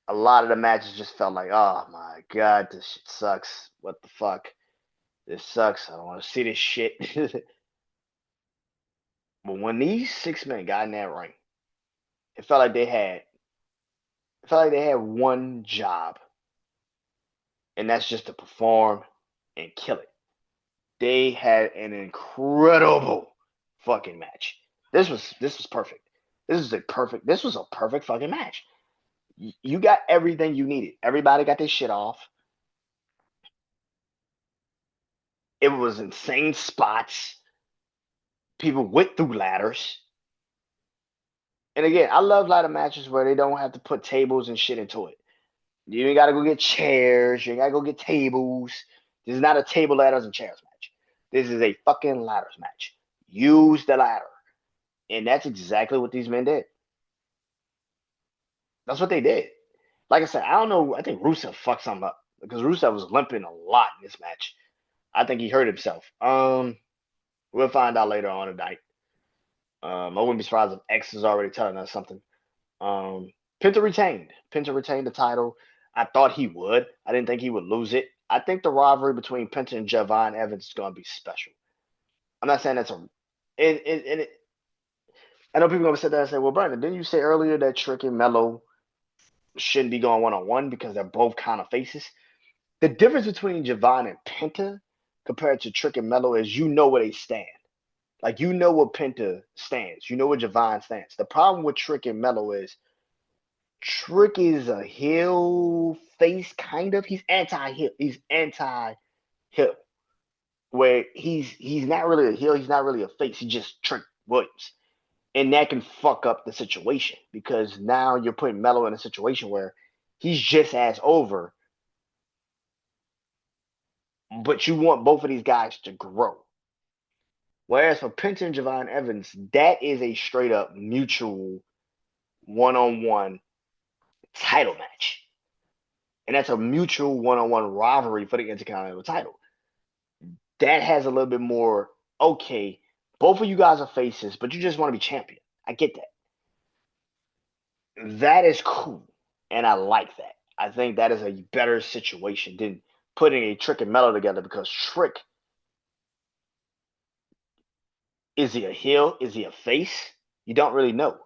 A lot of the matches just felt like, oh my god, this shit sucks. What the fuck? This sucks. I don't want to see this shit. But when these six men got in that ring, it felt like they had it felt like they had one job, and that's just to perform and kill it. They had an incredible fucking match. This was perfect. This was a perfect fucking match. You got everything you needed. Everybody got their shit off. It was insane spots. People went through ladders. And again, I love ladder matches where they don't have to put tables and shit into it. You ain't gotta go get chairs. You ain't gotta go get tables. This is not a table, ladders, and chairs match. This is a fucking ladders match. Use the ladder. And that's exactly what these men did. That's what they did. Like I said, I don't know. I think Rusev fucked something up because Rusev was limping a lot in this match. I think he hurt himself. We'll find out later on tonight. I wouldn't be surprised if X is already telling us something. Penta retained. Penta retained the title. I thought he would. I didn't think he would lose it. I think the rivalry between Penta and Javon Evans is going to be special. I'm not saying that's a. I know people are going to sit there and say, well, Brandon, didn't you say earlier that Trick and Mello shouldn't be going one-on-one because they're both kind of faces? The difference between Javon and Penta compared to Trick and Mello is you know where they stand. Like, you know what Penta stands. You know where Javon stands. The problem with Trick and Mello is Trick is a heel face, kind of. He's anti-heel. He's anti-heel. Where he's not really a heel. He's not really a face. He's just Trick Williams. And that can fuck up the situation because now you're putting Melo in a situation where he's just as over, but you want both of these guys to grow. Whereas for Penta and Javon Evans, that is a straight up mutual one on one title match. And that's a mutual one on one rivalry for the Intercontinental title. That has a little bit more, okay, both of you guys are faces, but you just want to be champion. I get that. That is cool. And I like that. I think that is a better situation than putting a Trick and Mello together because Trick, is he a heel? Is he a face? You don't really know.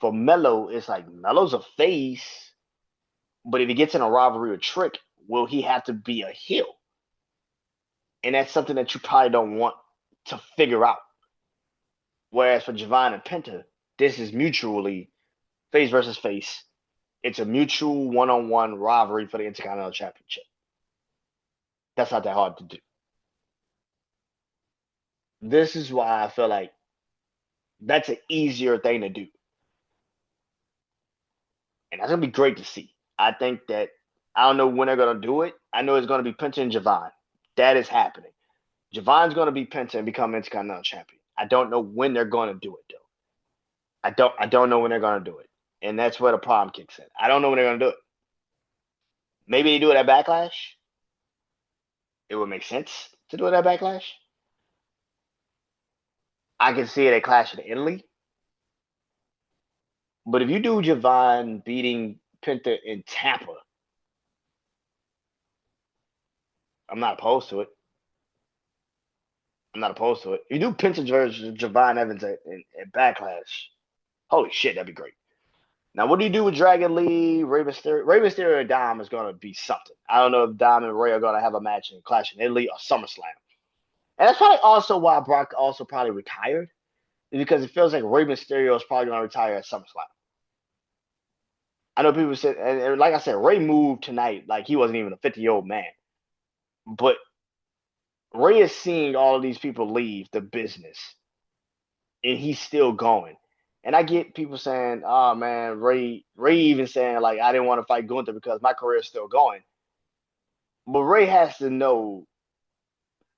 For Mello, it's like Mello's a face, but if he gets in a rivalry with Trick, will he have to be a heel? And that's something that you probably don't want to figure out. Whereas for Javon and Penta, this is mutually face versus face. It's a mutual one-on-one rivalry for the Intercontinental Championship. That's not that hard to do. This is why I feel like that's an easier thing to do. And that's gonna be great to see. I think that I don't know when they're gonna do it. I know it's gonna be Penta and Javon. That is happening. Javon's gonna be Penta and become Intercontinental Champion. I don't know when they're gonna do it though. I don't know when they're gonna do it. And that's where the problem kicks in. I don't know when they're gonna do it. Maybe they do it at Backlash. It would make sense to do it at Backlash. I can see it at Clash in Italy. But if you do Javon beating Penta in Tampa, I'm not opposed to it. I'm not opposed to it. If you do Penta versus Javon Evans at Backlash, holy shit, that'd be great. Now, what do you do with Dragon Lee, Rey Mysterio? Rey Mysterio and Dom is going to be something. I don't know if Dom and Rey are going to have a match in Clash in Italy or SummerSlam. And that's probably also why Brock also probably retired, because it feels like Rey Mysterio is probably going to retire at SummerSlam. I know people said, and like I said, Rey moved tonight like he wasn't even a 50-year-old man. But Rey is seeing all of these people leave the business, and he's still going. And I get people saying, "Oh man, Rey even saying like I didn't want to fight Gunther because my career is still going." But Rey has to know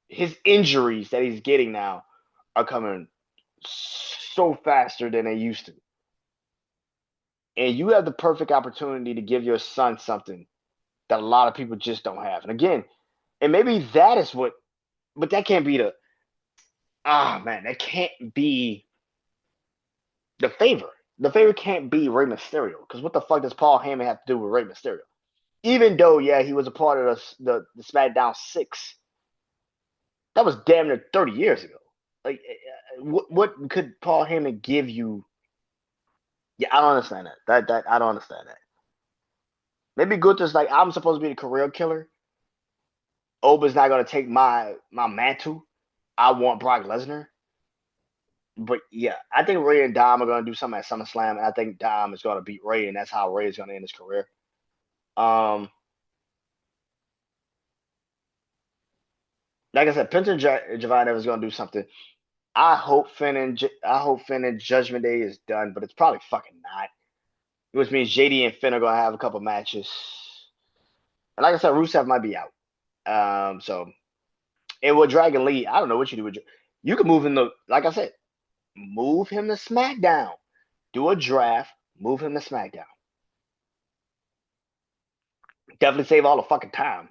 his injuries that he's getting now are coming so faster than they used to. And you have the perfect opportunity to give your son something that a lot of people just don't have. And again, and maybe that is what, but that can't be that can't be the favor. The favor can't be Rey Mysterio because what the fuck does Paul Heyman have to do with Rey Mysterio? Even though, yeah, he was a part of the SmackDown 6, that was damn near 30 years ago. Like, what could Paul Heyman give you? Yeah, I don't understand that. I don't understand that. Maybe Gunther's like, I'm supposed to be the career killer. Oba's not gonna take my mantle. I want Brock Lesnar. But yeah, I think Rey and Dom are gonna do something at SummerSlam, and I think Dom is gonna beat Rey, and that's how Rey is gonna end his career. Um, like I said, Penta and Javon Evans is gonna do something. I hope Finn and Judgment Day is done, but it's probably fucking not. Which means JD and Finn are gonna have a couple matches. And like I said, Rusev might be out. So and with Dragon Lee, I don't know what you do with you can move him to, like I said, move him to SmackDown. Do a draft, move him to SmackDown. Definitely save all the fucking time.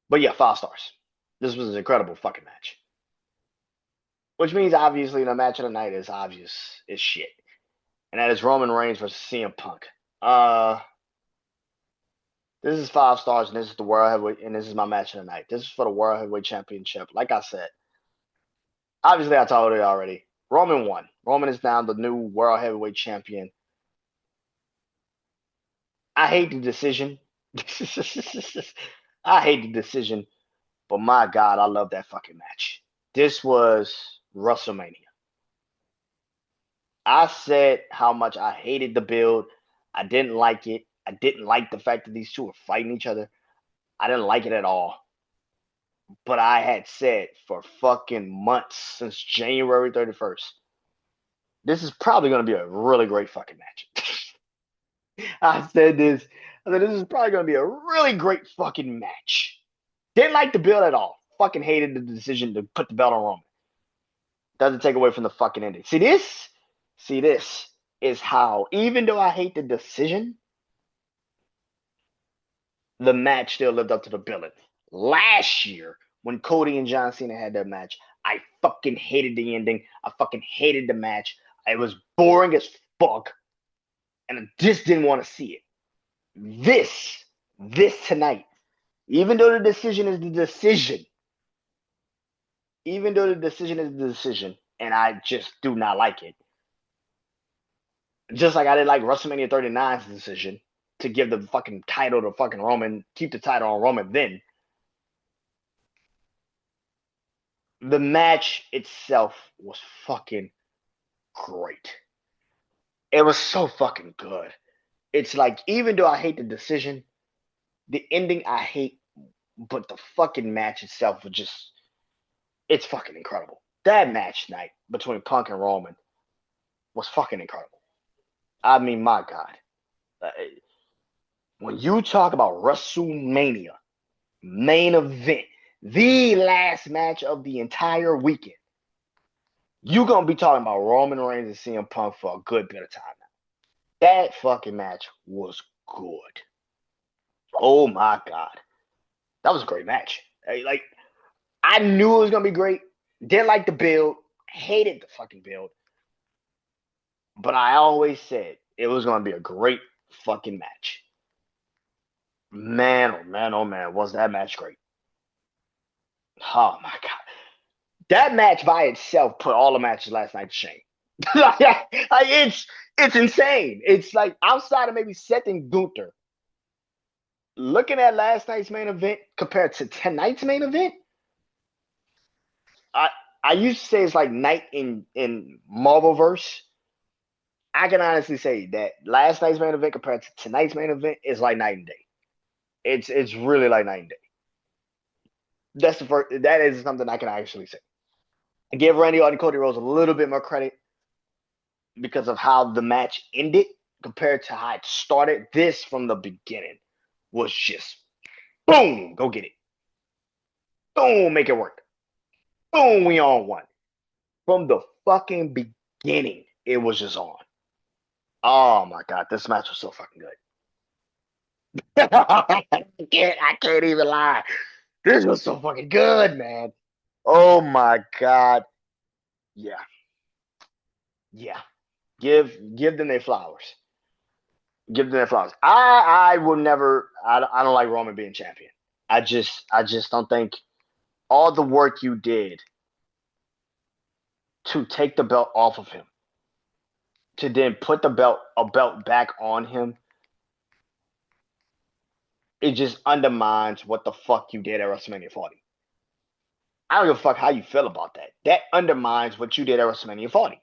But yeah, 5 stars. This was an incredible fucking match. Which means obviously the match of the night is obvious as shit. And that is Roman Reigns versus CM Punk. Uh this is 5 stars, and this is the World Heavyweight, and this is my match of the night. This is for the World Heavyweight Championship. Like I said, obviously I told you already. Roman won. Roman is now the new World Heavyweight Champion. I hate the decision. I hate the decision, but my God, I love that fucking match. This was WrestleMania. I said how much I hated the build. I didn't like it. I didn't like the fact that these two were fighting each other. I didn't like it at all. But I had said for fucking months since January 31st, this is probably going to be a really great fucking match. I said this. I said this is probably going to be a really great fucking match. Didn't like the build at all. Fucking hated the decision to put the belt on Roman. Doesn't take away from the fucking ending. See this is how, even though I hate the decision, the match still lived up to the billing. Last year, when Cody and John Cena had their match, I fucking hated the ending. I fucking hated the match. It was boring as fuck. And I just didn't want to see it. This tonight, even though the decision is the decision, even though the decision is the decision, and I just do not like it. Just like I didn't like WrestleMania 39's decision to give the fucking title to fucking Roman, keep the title on Roman then. The match itself was fucking great. It was so fucking good. It's like, even though I hate the decision, the ending I hate, but the fucking match itself was just, it's fucking incredible. That match night between Punk and Roman was fucking incredible. I mean, my God. When you talk about WrestleMania main event, the last match of the entire weekend, you're going to be talking about Roman Reigns and CM Punk for a good bit of time now. That fucking match was good. Oh my God. That was a great match. Like, I knew it was going to be great. Didn't like the build. Hated the fucking build. But I always said it was going to be a great fucking match. Man, oh man, oh man, was that match great. Oh my God. That match by itself put all the matches last night to shame. like, it's insane. It's like, outside of maybe Seth and Gunther, looking at last night's main event compared to tonight's main event, I I used to say it's like night in Marvelverse. I can honestly say that last night's main event compared to tonight's main event is like night and day. It's really like night and day. That's the first. That is something I can actually say. I give Randy Orton and Cody Rhodes a little bit more credit because of how the match ended compared to how it started. This from the beginning was just boom, go get it. Boom, make it work. Boom, we on one. From the fucking beginning, it was just on. Oh my God, this match was so fucking good. I can't even lie. This was so fucking good, man. Oh my God. Yeah. Yeah. Give them their flowers. Give them their flowers. I will never. I don't like Roman being champion. I just don't think all the work you did to take the belt off of him, to then put a belt back on him, it just undermines what the fuck you did at WrestleMania 40. I don't give a fuck how you feel about that. That undermines what you did at WrestleMania 40.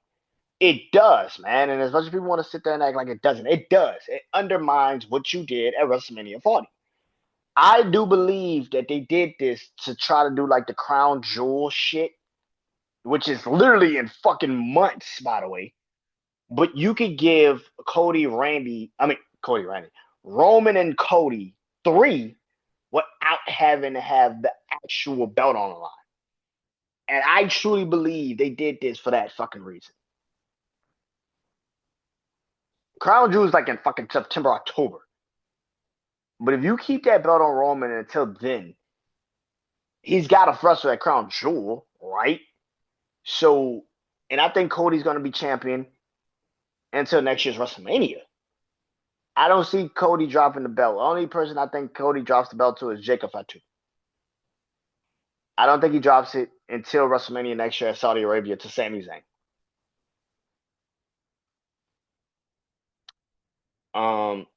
It does, man. And as much as people want to sit there and act like it doesn't, it does. It undermines what you did at WrestleMania 40. I do believe that they did this to try to do like the crown jewel shit, which is literally in fucking months, by the way. But you could give Roman and Cody 3 without having to have the actual belt on the line. And I truly believe they did this for that fucking reason. Crown Jewel is like in fucking September, October. But if you keep that belt on Roman until then, he's got to wrestle at Crown Jewel, right? So, and I think Cody's going to be champion until next year's WrestleMania. I don't see Cody dropping the belt. The only person I think Cody drops the belt to is Jacob Fatu. I don't think he drops it until WrestleMania next year at Saudi Arabia to Sami Zayn. Um,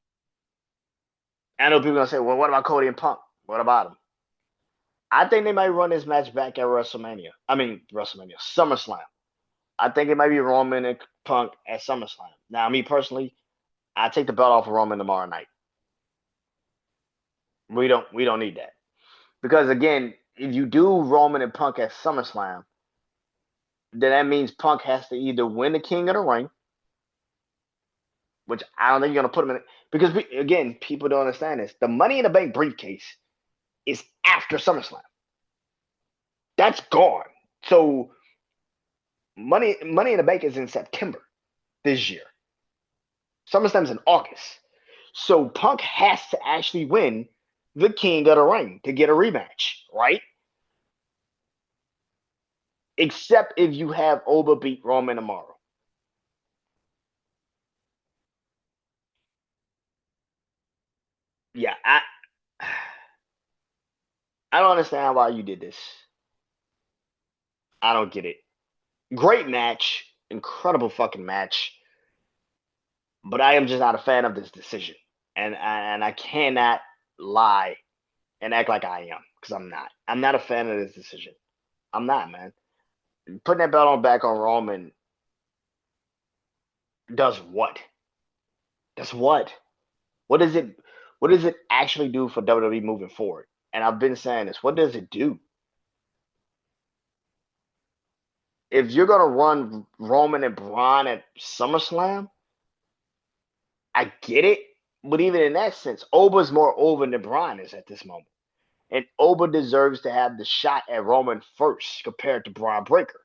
I know people are gonna say, "Well, what about Cody and Punk? What about him?" I think they might run this match back at WrestleMania. I mean, WrestleMania, SummerSlam. I think it might be Roman and Punk at SummerSlam. Now, me personally, I take the belt off of Roman tomorrow night. We don't need that because again, if you do Roman and Punk at SummerSlam, then that means Punk has to either win the King of the Ring, which I don't think you're gonna put him in, because again, people don't understand this. The Money in the Bank briefcase is after SummerSlam. That's gone. So Money in the Bank is in September this year. SummerSlam's in August. So Punk has to actually win the King of the Ring to get a rematch, right? Except if you have Oba beat Roman tomorrow. Yeah, I don't understand why you did this. I don't get it. Great match, incredible fucking match, but I am just not a fan of this decision, and I cannot lie and act like I am, because I'm not. I'm not a fan of this decision. I'm not, man. Putting that belt on back on Roman does what? Does what? What does it? What does it actually do for WWE moving forward? And I've been saying this. What does it do? If you're gonna run Roman and Braun at SummerSlam, I get it. But even in that sense, Oba's more over than Braun is at this moment. And Oba deserves to have the shot at Roman first compared to Braun Breaker.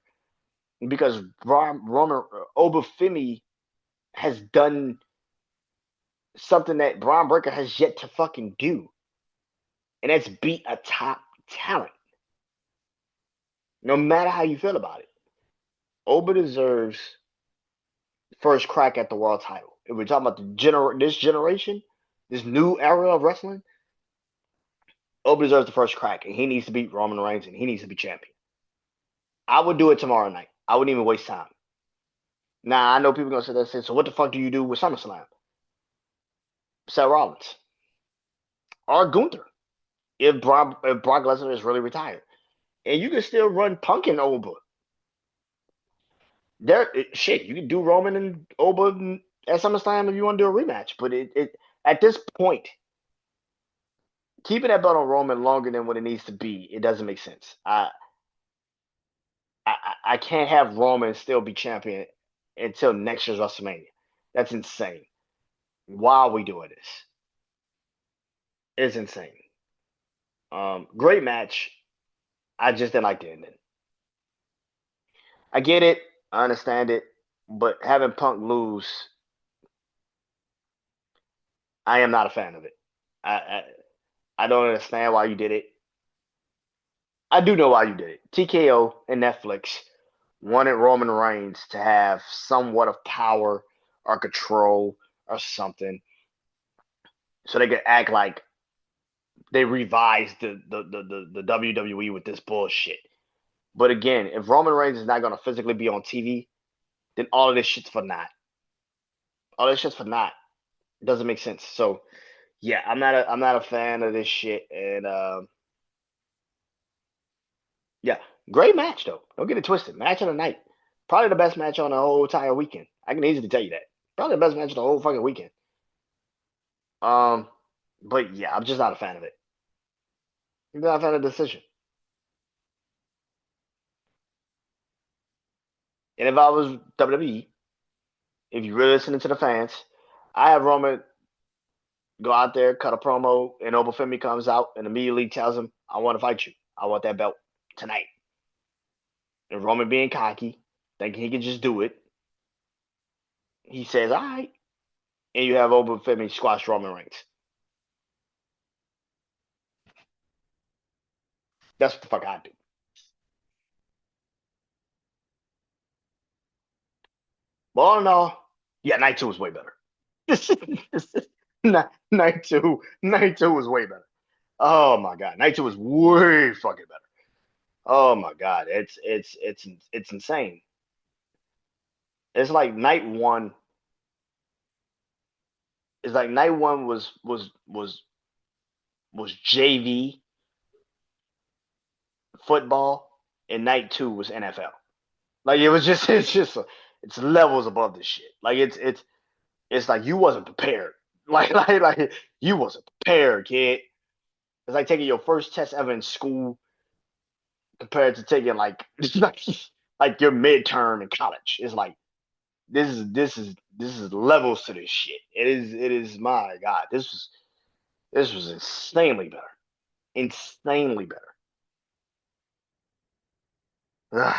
Because Roman Oba Femi has done something that Braun Breaker has yet to fucking do. And that's beat a top talent. No matter how you feel about it. Oba deserves first crack at the world title. If we're talking about this generation, this new era of wrestling, Oba deserves the first crack, and he needs to beat Roman Reigns, and he needs to be champion. I would do it tomorrow night. I wouldn't even waste time. Now, I know people are going to sit there and say, so what the fuck do you do with SummerSlam? Seth Rollins. Or Gunther. If Brock Lesnar is really retired. And you can still run Punk and Oba. Shit, you can do Roman and Oba at SummerSlam if you want to do a rematch. But it at this point, keeping that belt on Roman longer than what it needs to be, it doesn't make sense. I can't have Roman still be champion until next year's WrestleMania. That's insane. Why are we doing this? It's insane. Great match. I just didn't like the ending. I get it. I understand it. But having Punk lose, I am not a fan of it. I, I I don't understand why you did it. I do know why you did it. TKO and Netflix wanted Roman Reigns to have somewhat of power or control or something, so they could act like they revised the WWE with this bullshit. But again, if Roman Reigns is not going to physically be on TV, then all of this shit's for naught. All this shit's for naught. It doesn't make sense. So yeah, I'm not a fan of this shit. And yeah, great match though. Don't get it twisted. Match of the night. Probably the best match on the whole entire weekend. I can easily tell you that. Probably the best match of the whole fucking weekend. Um, but yeah, I'm just not a fan of it. I'm not a fan of the decision. And if I was WWE, if you really listening to the fans, I have Roman go out there, cut a promo, and Obafemi comes out and immediately tells him, I want to fight you. I want that belt tonight. And Roman being cocky, thinking he can just do it, he says, all right. And you have Obafemi squash Roman Reigns. That's what the fuck I do. But all in all, yeah, night two was way better. Night two was way better. Oh my god, night two was way fucking better. Oh my god, it's insane. It's like night one. It's like night one was JV football, and night two was NFL. Like it was just it's levels above this shit. Like it's like you wasn't prepared. Like you wasn't prepared, kid. It's like taking your first test ever in school compared to taking like like your midterm in college. It's like this is levels to this shit. It is my God. This was insanely better. Insanely better. Ugh.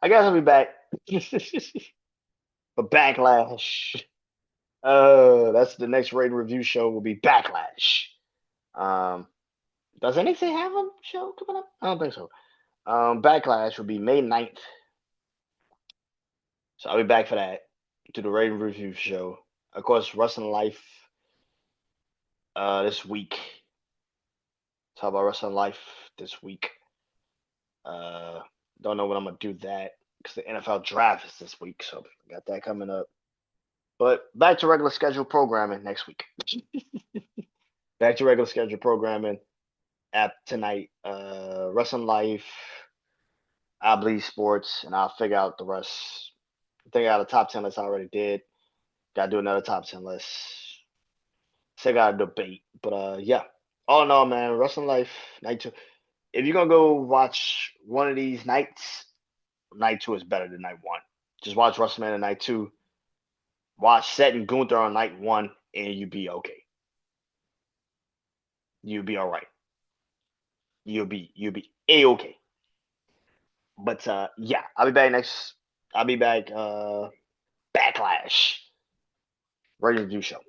I guess I'll be back. For Backlash. That's the next rating review show will be Backlash. Um, does anything have a show coming up? I don't think so. Backlash will be May 9th. So I'll be back for that. To the rating review show. Of course, Wrestling Life this week. Talk about Wrestling Life this week. Uh don't know when I'm gonna do that because the NFL draft is this week, so I got that coming up. But back to regular schedule programming next week. Back to regular schedule programming at tonight. Wrestling Life, I Bleed Sports, and I'll figure out the rest. I think I got a top 10 list I already did. Gotta do another top 10 list. Still got a debate. But yeah. All in all, man, Wrestling Life, night two. If you're gonna go watch one of these nights, night two is better than night one. Just watch WrestleMania night two. Watch Seth and Gunther on night one, and you'll be okay. You'll be all right. You'll be a okay. But yeah, I'll be back next. I'll be back. Backlash. Ready to do show.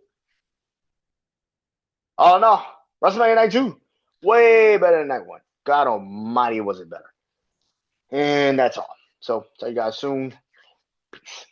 Oh no, WrestleMania night two, way better than night one. God Almighty, was it better? And that's all. So, tell you guys soon. Peace.